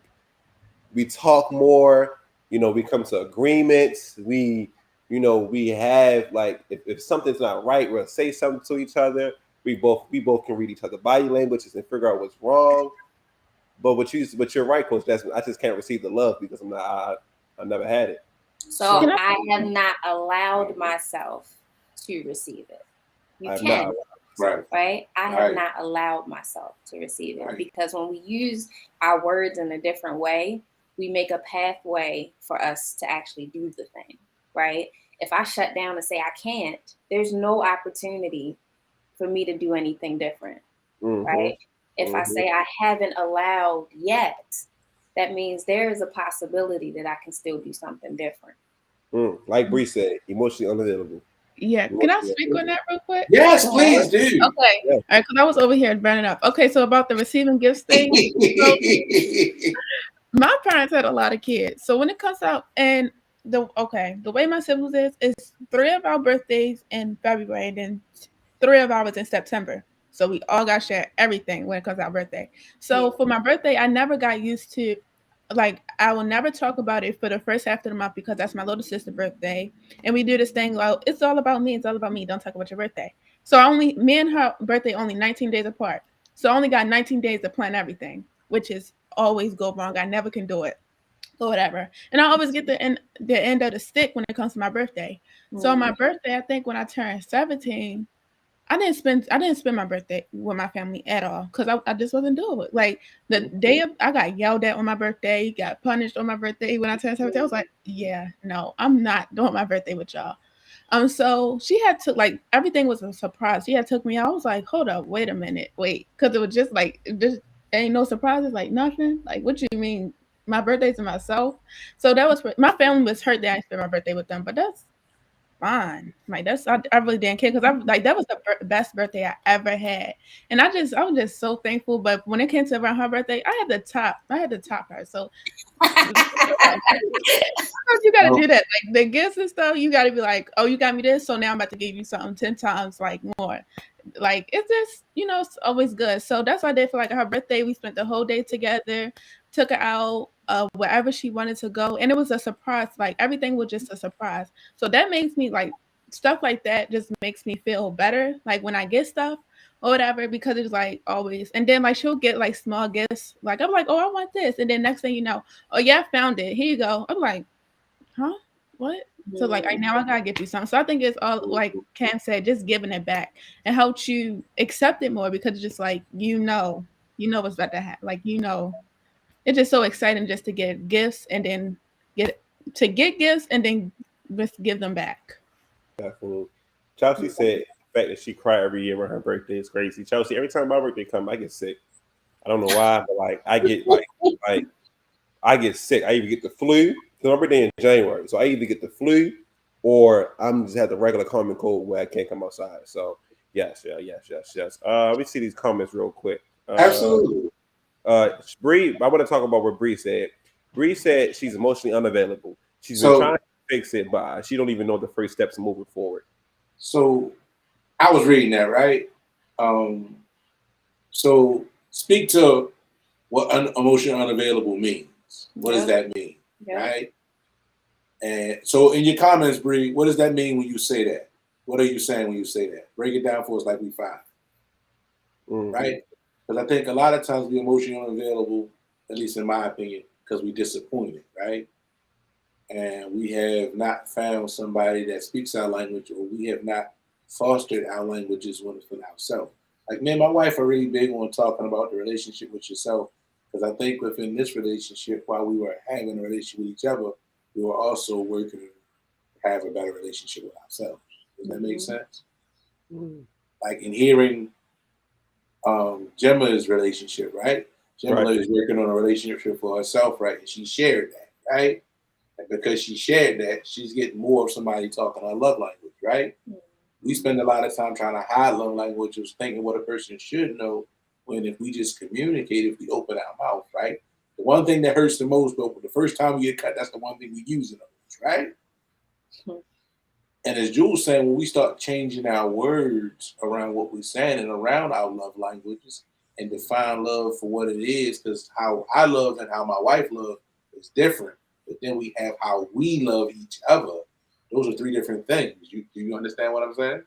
we talk more. We come to agreements. We have like if something's not right, we'll say something to each other. We both can read each other's body languages and figure out what's wrong. But you're right, Coach. I just can't receive the love because I never had it. So I have not allowed myself to receive it. You can. Right? I have not allowed myself to receive it because when we use our words in a different way, we make a pathway for us to actually do the thing, right? If I shut down and say I can't, there's no opportunity for me to do anything different, right? If I say I haven't allowed yet, that means there is a possibility that I can still do something different. Like Bree said, emotionally unavailable. Yeah, can I speak on that real quick? Yes, please do. Okay, all right, because I was over here burning up. Okay, so about the receiving gifts thing, so my parents had a lot of kids. So when it comes out, and the way my siblings is 3 of our birthdays in February, and then 3 of ours in September. So we all got shared everything when it comes to our birthday. So for my birthday, I never got used to. Like, I will never talk about it for the first half of the month because that's my little sister's birthday. And we do this thing, like, it's all about me. It's all about me. Don't talk about your birthday. So me and her birthday only 19 days apart. So I only got 19 days to plan everything, which is always go wrong. I never can do it or whatever. And I always get the end of the stick when it comes to my birthday. So on my birthday, I think when I turned 17, I didn't spend my birthday with my family at all because I just wasn't doing it. Like the day I got yelled at on my birthday, got punished on my birthday when I turned 17. I was like, yeah, no, I'm not doing my birthday with y'all. So she had to, like, everything was a surprise. She had took me out. I was like, hold up, wait a minute, because it was just like ain't no surprises, like nothing. Like, what you mean? My birthday's to myself. So that was my family was hurt that I spent my birthday with them, but that's fine. Like I really didn't care because I'm like that was the best birthday I ever had, and I was just so thankful. But when it came to around her birthday, I had to top her. So you got to do that. Like the gifts and stuff, you got to be like, oh, you got me this, so now I'm about to give you something 10 times like more. Like it's just it's always good. So that's what I did for like her birthday. We spent the whole day together, took her out wherever she wanted to go, and it was a surprise. Like everything was just a surprise. So that makes me like stuff like that just makes me feel better. Like when I get stuff or whatever, because it's like always. And then like she'll get like small gifts. Like I'm like, oh, I want this, and then next thing you know, oh yeah, I found it. Here you go. I'm like, huh? What? So like right now I gotta get you something. So I think it's all like Cam said, just giving it back. It helps you accept it more because it's just like you know what's about to happen. Like it's just so exciting just to get gifts and then get gifts and then just give them back. Definitely. Chelsea said the fact that she cry every year when her birthday is crazy. Chelsea, every time my birthday comes, I get sick. I don't know why, but like I get like I get sick. I either get the flu because my birthday in January, so I either get the flu or I'm just have the regular common cold where I can't come outside. So yes. Let me see these comments real quick. Absolutely. Bree, I want to talk about what Bree said. Bree said she's emotionally unavailable. She's been trying to fix it, but she don't even know the first steps of moving forward. So I was reading that, right? So speak to what emotionally unavailable means. What does that mean, right? And so in your comments, Bree, what does that mean when you say that? What are you saying when you say that? Break it down for us like we five, right? Because I think a lot of times we're emotionally unavailable, at least in my opinion, because we're disappointed, right? And we have not found somebody that speaks our language, or we have not fostered our languages within ourselves. Like me and my wife are really big on talking about the relationship with yourself, because I think within this relationship, while we were having a relationship with each other, we were also working to have a better relationship with ourselves. Does that make sense? Like in hearing Gemma's relationship, right? Gemma is working on a relationship for herself, right? And she shared that, right? And because she shared that, she's getting more of somebody talking her love language, right? We spend a lot of time trying to hide love languages, thinking what a person should know, when if we just communicate, if we open our mouth, right? The one thing that hurts the most, but the first time we get cut, that's the one thing we use in those, right? And as Jules saying, when we start changing our words around what we're saying and around our love languages and define love for what it is, because how I love and how my wife loves is different. But then we have how we love each other. Those are three different things. Do you understand what I'm saying?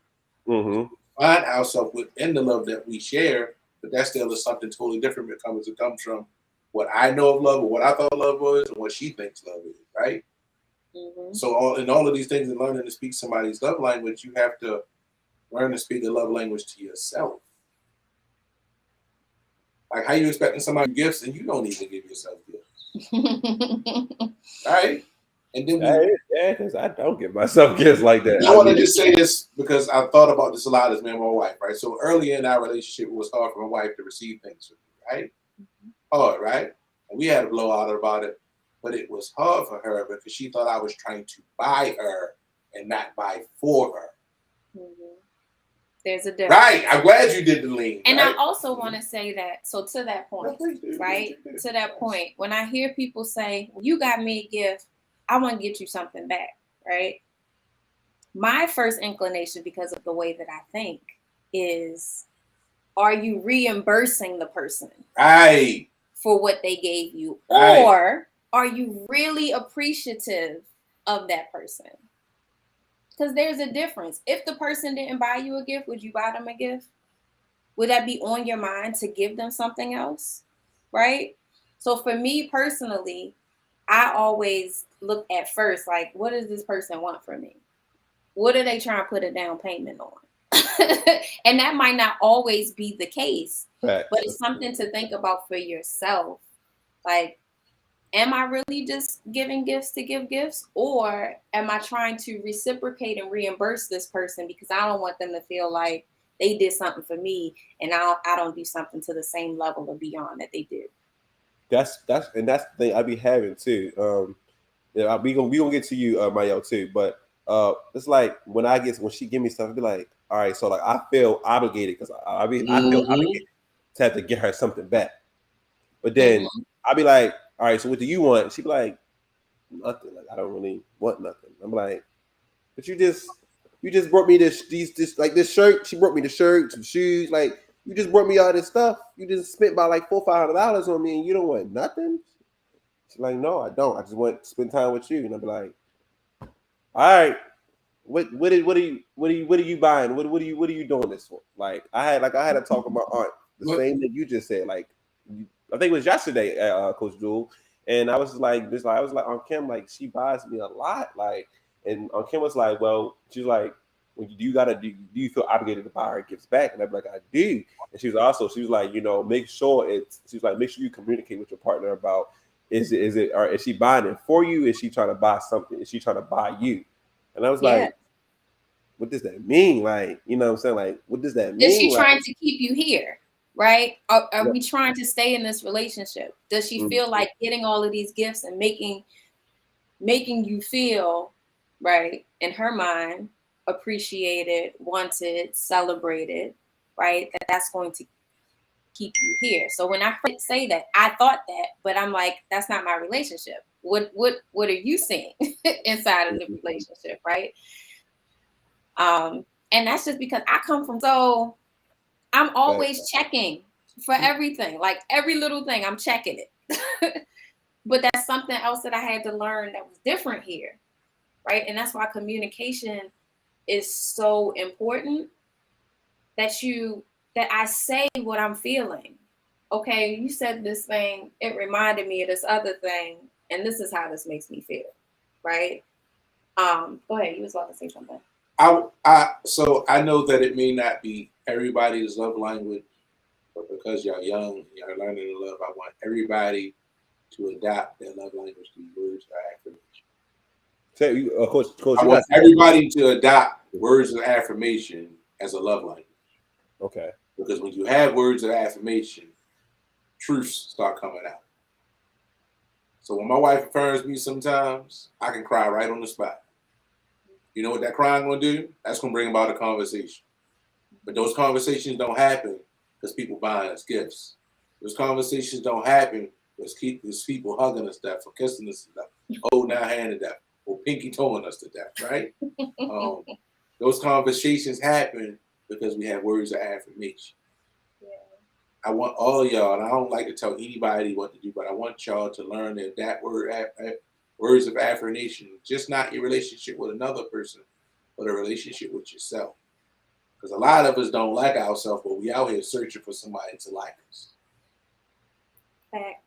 Find ourselves within the love that we share, but that still is something totally different because it comes from what I know of love or what I thought love was and what she thinks love is, right? So all of these things and learning to speak somebody's love language, you have to learn to speak the love language to yourself. Like how you expecting somebody gifts and you don't even give yourself gifts. Right? And then because I don't give myself gifts like that. I want to just say this because I thought about this a lot as me and my wife, right? So earlier in our relationship, it was hard for my wife to receive things from me, right? Hard, right? And we had a blowout about it, but it was hard for her because she thought I was trying to buy her and not buy for her. There's a difference. Right. I'm glad you did the lean. And right? I also want to say that, so to that point, right? To that point, when I hear people say, you got me a gift, I want to get you something back, right? My first inclination, because of the way that I think, is, are you reimbursing the person for what they gave you? Or are you really appreciative of that person? Because there's a difference. If the person didn't buy you a gift, would you buy them a gift? Would that be on your mind to give them something else? Right? So for me personally, I always look at first, like, what does this person want from me? What are they trying to put a down payment on? And that might not always be the case, but it's something to think about for yourself. Like, am I really just giving gifts to give gifts? Or am I trying to reciprocate and reimburse this person because I don't want them to feel like they did something for me and I don't do something to the same level or beyond that they did. That's the thing I be having too. Yeah, we gonna get to you, Mayo, too. But it's like when she give me stuff, I be like, all right, so like I feel obligated because I feel obligated to have to get her something back. But then I be like, all right, so what do you want? She be like, nothing. Like I don't really want nothing. I'm like, but you just brought me this shirt. She brought me the shirt, some shoes. Like you just brought me all this stuff. You just spent about like $400-$500 on me, and you don't want nothing. She's like, no, I don't. I just want to spend time with you. And I'll be like, all right, what are you buying? What are you doing this for? Like I had to talk with my aunt. The same that you just said. Like I think it was yesterday, Coach Jewel. And I was like, Aunt Kim, like she buys me a lot. Like And Kim was like, well, she's like, when do you feel obligated to buy her gifts back? And I'm like, I do. And she was like, make sure you communicate with your partner about is she buying it for you? Is she trying to buy something? Is she trying to buy you? And I was like, what does that mean? Like, you know what I'm saying? Like, what does that mean? Is she trying to keep you here? Right? Are we trying to stay in this relationship? Does she feel like getting all of these gifts and making you feel, right, in her mind, appreciated, wanted, celebrated, right? That's going to keep you here. So when I say that, I thought that, but I'm like, that's not my relationship. What are you seeing inside of the relationship, right? And that's just because I come from, so I'm always checking for everything, like every little thing, I'm checking it. But that's something else that I had to learn that was different here, right? And that's why communication is so important, that I say what I'm feeling. Okay, you said this thing, it reminded me of this other thing, and this is how this makes me feel, right? Go ahead, you was about to say something. So I know that it may not be everybody's love language, but because y'all young, y'all learning to love, I want everybody to adopt their love language through words of affirmation. I want everybody to adopt words of affirmation as a love language. Okay. Because when you have words of affirmation, truths start coming out. So when my wife affirms me sometimes, I can cry right on the spot. You know what that crying gonna do? That's gonna bring about a conversation. But those conversations don't happen because people buying us gifts. Those conversations don't happen because people hugging us to death or kissing us to death, holding our hand to death, or pinky toeing us to death, right? Those conversations happen because we have words of affirmation. Yeah. I want all of y'all, and I don't like to tell anybody what to do, but I want y'all to learn that words of affirmation, just not your relationship with another person, but a relationship with yourself. Because a lot of us don't like ourselves, but we out here searching for somebody to like us. Facts.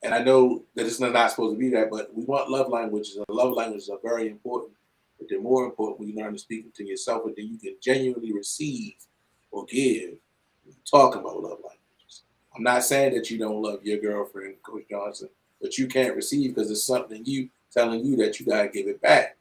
And I know that it's not supposed to be that, but we want love languages, and love languages are very important. But they're more important when you learn to speak to yourself, and then you can genuinely receive or give when you talk about love languages. I'm not saying that you don't love your girlfriend, Coach Johnson, but you can't receive because it's something you telling you that you gotta give it back.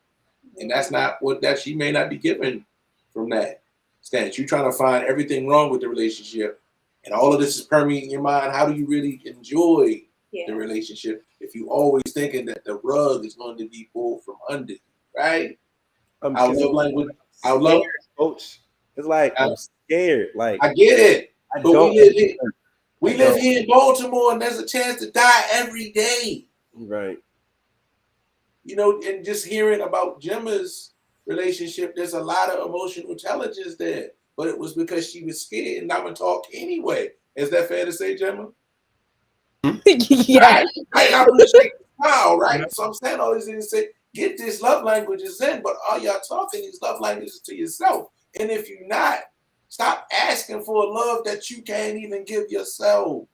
And that's not what that she may not be given from that stance. You're trying to find everything wrong with the relationship, and all of this is permeating your mind. How do you really enjoy the relationship if you always thinking that the rug is going to be pulled from under you, right? I love language. I love Coach. It's like I'm scared. Like I get it, but we live here in Baltimore, and there's a chance to die every day. Right. You know, and just hearing about Gemma's relationship, there's a lot of emotional intelligence there, but it was because she was scared and not going to talk anyway. Is that fair to say, Gemma? Yeah. I appreciate the smile, right? So I'm saying all these things to say, get these love languages in, but are y'all talking these love languages to yourself? And if you're not, stop asking for a love that you can't even give yourself.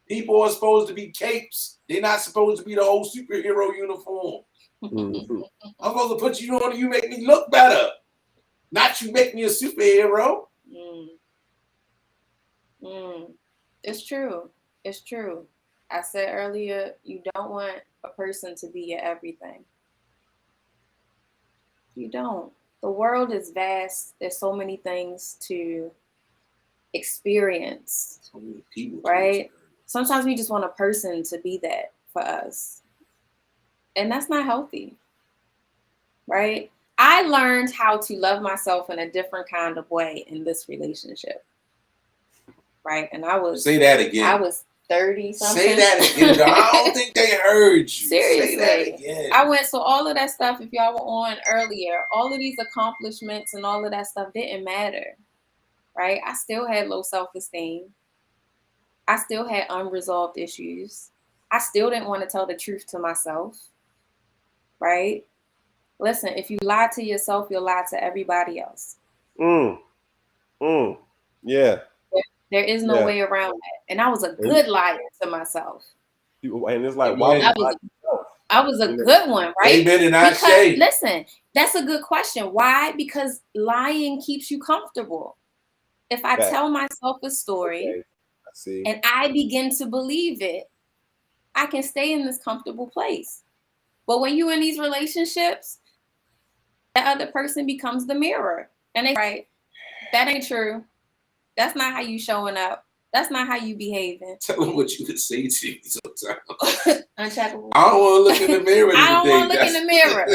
People are supposed to be capes. They're not supposed to be the whole superhero uniform. Mm-hmm. I'm supposed to put you on and you make me look better. Not you make me a superhero. It's true. It's true. I said earlier, you don't want a person to be your everything. You don't. The world is vast. There's so many things to experience. So many people, right? Sometimes we just want a person to be that for us. And that's not healthy, right? I learned how to love myself in a different kind of way in this relationship, right? And I was... Say that again. I was 30 something. Say that again. I don't think they heard you. Seriously. Say that again. I went, so all of that stuff, if y'all were on earlier, all of these accomplishments and all of that stuff didn't matter, right? I still had low self-esteem. I still had unresolved issues. I still didn't want to tell the truth to myself, right? Listen, if you lie to yourself, you'll lie to everybody else. Yeah. There is no way around that. And I was a good liar to myself. And it's like, I was a good one, right? Amen and I Because say. listen, that's a good question. Why? Because lying keeps you comfortable. If I tell myself a story and I begin to believe it, I can stay in this comfortable place. But when you're in these relationships, that other person becomes the mirror. And they right, that ain't true. That's not how you showing up. That's not how you behaving. Tell them what you could say to me sometimes. Uncheckable. I don't want to look in the mirror. I don't want to look in the mirror.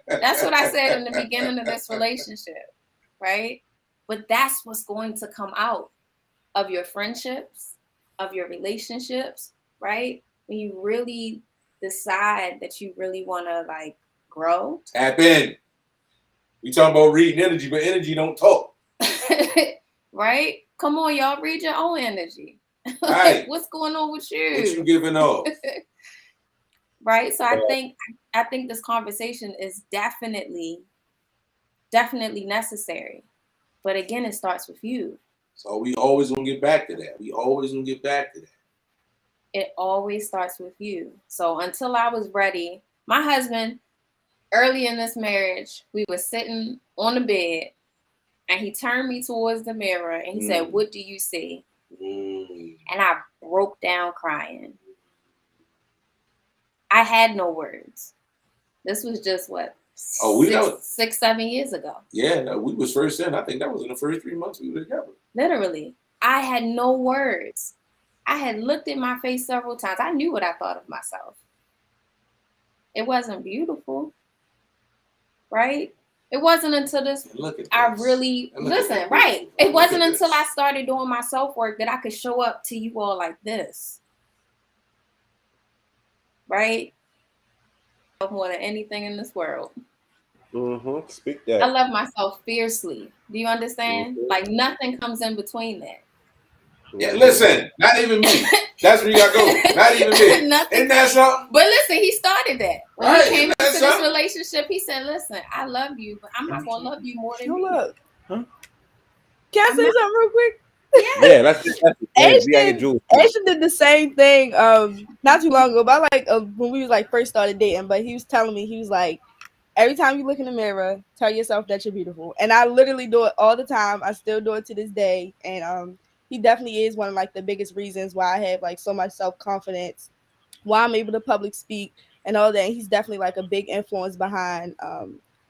That's what I said in the beginning of this relationship, right? But that's what's going to come out of your friendships, of your relationships, right? When you really decide that you really want to like grow. Tap in. We talking about reading energy, but energy don't talk. Right? Come on, y'all, read your own energy. Right. What's going on with you? What you giving off? Right. So I think this conversation is definitely necessary. But again, it starts with you. So we always gonna get back to that. We always gonna get back to that. It always starts with you. So until I was ready, my husband, early in this marriage, we were sitting on the bed and he turned me towards the mirror and he said, "What do you see?" And I broke down crying. I had no words. This was just what? 6, 7 years ago. Yeah, no, we was first in. I think that was in the first 3 months we were together. Literally. I had no words. I had looked at my face several times. I knew what I thought of myself. It wasn't beautiful. Right? It wasn't until this I really listen, right. It wasn't until I started doing my self-work that I could show up to you all like this. Right? More than anything in this world. Speak that. I love myself fiercely. Do you understand? Like nothing comes in between that. Yeah, listen, not even me. That's where you gotta go. Not even me. Nothing. Isn't that something? But listen, he started that. When Right, he came isn't that into something? this relationship, he said, "Listen, I love you, but I'm not gonna love you more than me." Look. Huh? Can I say something real quick? Yeah, that's Ashton did the same thing not too long ago, but when we was like first started dating, but he was telling me, he was like, every time you look in the mirror, tell yourself that you're beautiful. And I literally do it all the time. I still do it to this day. And he definitely is one of like the biggest reasons why I have like so much self-confidence, why I'm able to public speak and all that. And he's definitely like a big influence behind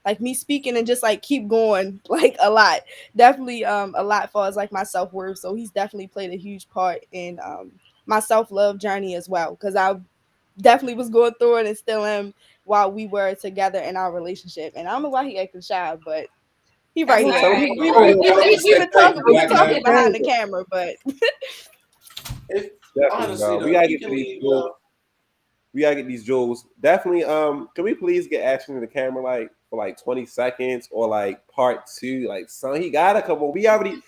like me speaking and just like keep going like a lot. Definitely a lot for as like my self-worth. So he's definitely played a huge part in my self-love journey as well. Because I definitely was going through it and still am while we were together in our relationship. And I don't know why he acting shy, but he right here. We've been talking behind the camera, but honestly, we gotta get to these jewels. We gotta get these jewels. Definitely. Can we please get Ashton in the camera like for like 20 seconds or like part 2? Like, son, he gotta come on. We already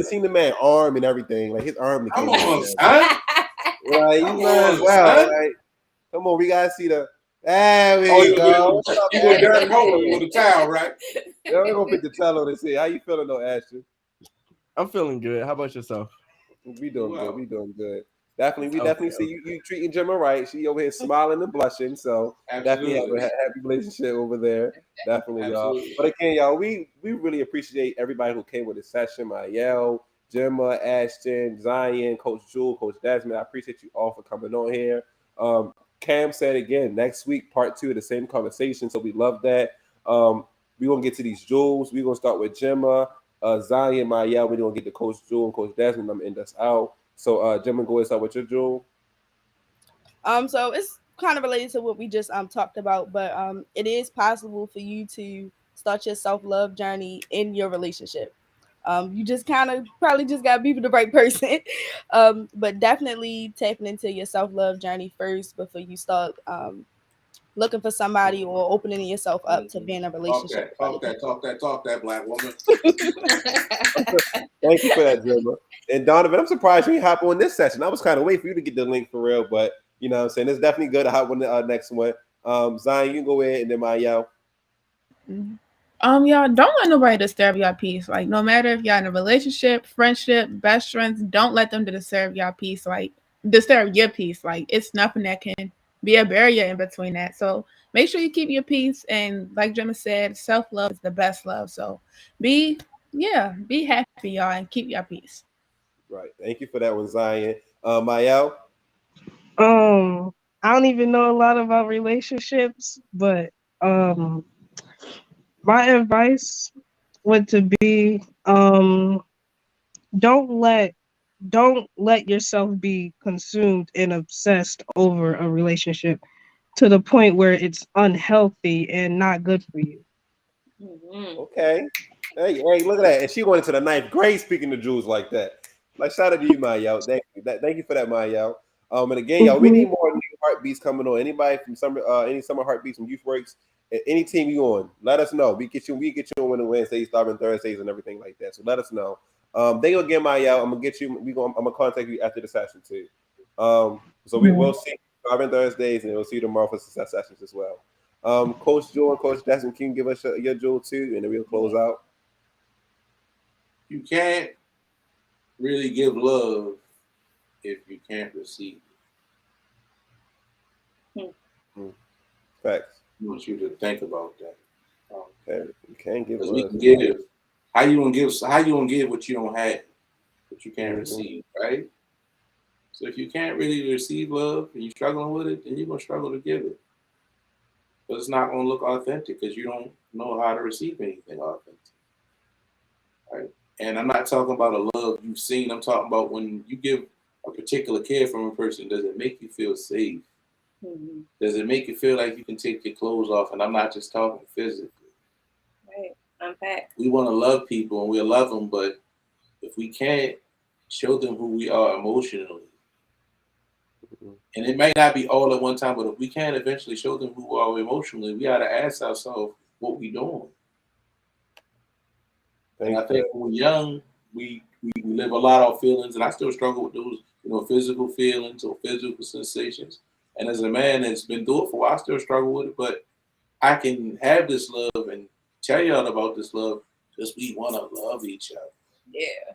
seen the man arm and everything. Like his arm. Come on, son. Like, you might as well. Like, come on, we gotta see the. There we go. You go Derek Coleman with a towel, right? Yeah, we're gonna put the towel on and see. How you feeling though, Ashton? I'm feeling good. How about yourself? We doing good. We doing good. Definitely, we definitely see you treating Gemma right. She over here smiling and blushing. So definitely have a happy relationship over there. Definitely, y'all. But again, y'all, we really appreciate everybody who came with the session. Mayel, Gemma, Ashton, Zion, Coach Jewel, Coach Desmond. I appreciate you all for coming on here. Cam said again, next week, part 2 of the same conversation. So we love that. We're gonna get to these jewels. We're gonna start with Gemma, Zion, Mayel. We're gonna get to Coach Jewel and Coach Desmond. I'm gonna end us out. So Gemma, go ahead and start with your jewel. So it's kind of related to what we just talked about, but it is possible for you to start your self-love journey in your relationship. You just kind of probably just got to be with the right person. But definitely tapping into your self-love journey first before you start looking for somebody or opening yourself up to being in a relationship. Talk that, black woman. Thank you for that, Gemma. And Donovan, I'm surprised you hop on this session. I was kind of waiting for you to get the link for real, but you know what I'm saying? It's definitely good to hop on the next one. Zion, you can go ahead and then Mayel. Y'all don't let nobody disturb your peace. Like, no matter if y'all in a relationship, friendship, best friends, don't let them disturb your peace. Like, disturb your peace. Like, it's nothing that can be a barrier in between that. So make sure you keep your peace. And like Gemma said, self-love is the best love. So be happy, y'all, and keep your peace. Right. Thank you for that one, Zion. Mayel? I don't even know a lot about relationships, but my advice would to be don't let yourself be consumed and obsessed over a relationship to the point where it's unhealthy and not good for you. Mhm. Okay. Hey, look at that. And she went into the ninth grade speaking to Jules like that. Like, shout out to you, Mayel. Thank you. Thank you for that, Mayel. And again, y'all, we need more new heartbeats coming on. Anybody from any summer heartbeats from Youth Works, any team you on, let us know. We get you on Winning Wednesdays, starting Thursdays, and everything like that. So let us know. They gonna get Mayel. I'm gonna get you. I'm gonna contact you after the session too. So we'll see you starting Thursdays, and we'll see you tomorrow for success sessions as well. Coach Jewel and Coach Desmond, can you give us your Jewel too, and then we'll close out. You can't really give love if you can't receive it. Facts. I want you to think about that. Okay, you can't give Because love. we can give. How you gonna give what you don't have, what you can't receive, right? So if you can't really receive love and you're struggling with it, then you're gonna struggle to give it. But it's not gonna look authentic because you don't know how to receive anything authentic. Right? And I'm not talking about a love you've seen. I'm talking about when you give a particular care from a person, does it make you feel safe? Mm-hmm. Does it make you feel like you can take your clothes off? And I'm not just talking physically. Right. Unpack. We want to love people and we'll love them, but if we can't show them who we are emotionally, and it may not be all at one time, but if we can't eventually show them who we are emotionally, we got to ask ourselves what we doing. And I think when we're young, we live a lot of feelings, and I still struggle with those, physical feelings or physical sensations. And as a man that's been through it for a while, I still struggle with it, but I can have this love and tell y'all about this love because we want to love each other. Yeah.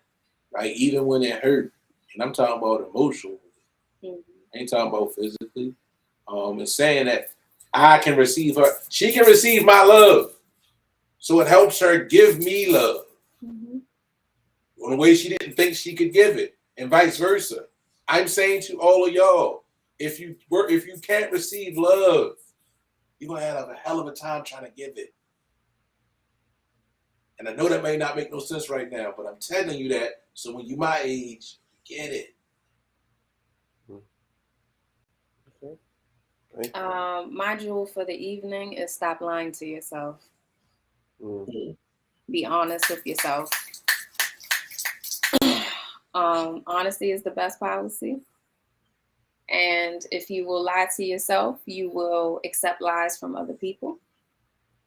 Like, even when it hurt, and I'm talking about emotionally. Mm-hmm. I ain't talking about physically. And saying that I can receive her, she can receive my love. So it helps her give me love. Mm-hmm. In a way she didn't think she could give it, and vice versa. I'm saying to all of y'all, if you can't receive love, you're gonna have a hell of a time trying to give it. And I know that may not make no sense right now, but I'm telling you that so when you're my age, you get it. My jewel for the evening is stop lying to yourself. Mm-hmm. Be honest with yourself. Honesty is the best policy. And if you will lie to yourself, you will accept lies from other people,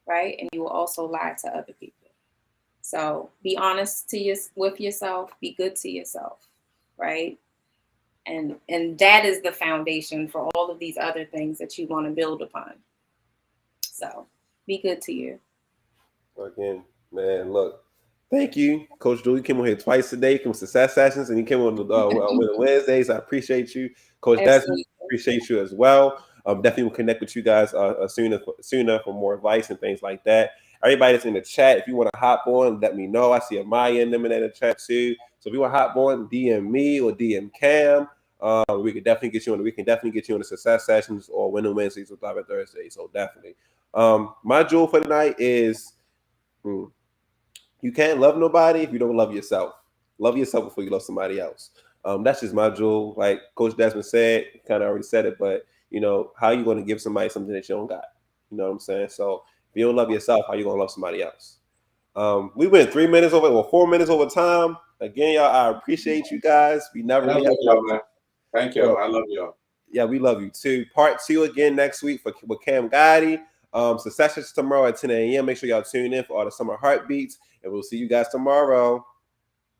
right? And you will also lie to other people. So be honest with yourself. Be good to yourself, right? And that is the foundation for all of these other things that you want to build upon. So be good to you. Again, man, look. Thank you, Coach Drew. You came on here twice a day, from Success Sessions, and you came on Wednesdays. I appreciate you, Coach Desmond. Appreciate you as well. Definitely will connect with you guys sooner for more advice and things like that. Everybody that's in the chat, if you want to hop on, let me know. I see a Maya and them in the chat too. So if you want to hop on, DM me or DM Cam. We can definitely get you on. We can definitely get you on the Success Sessions or Winning Wednesdays or Live Thursday. So definitely. My jewel for tonight is. You can't love nobody if you don't love yourself. Love yourself before you love somebody else. That's just my jewel. Like Coach Desmond said, kind of already said it, but how are you going to give somebody something that you don't got? You know what I'm saying? So if you don't love yourself, how are you going to love somebody else? We went 4 minutes over time. Again, y'all, I appreciate you guys. We never I love y'all, man. Thank y'all. I love y'all. Yeah, we love you too. Part 2 again next week with Cam Gotti. Sessions tomorrow at 10 a.m. Make sure y'all tune in for all the summer heartbeats, and we'll see you guys tomorrow.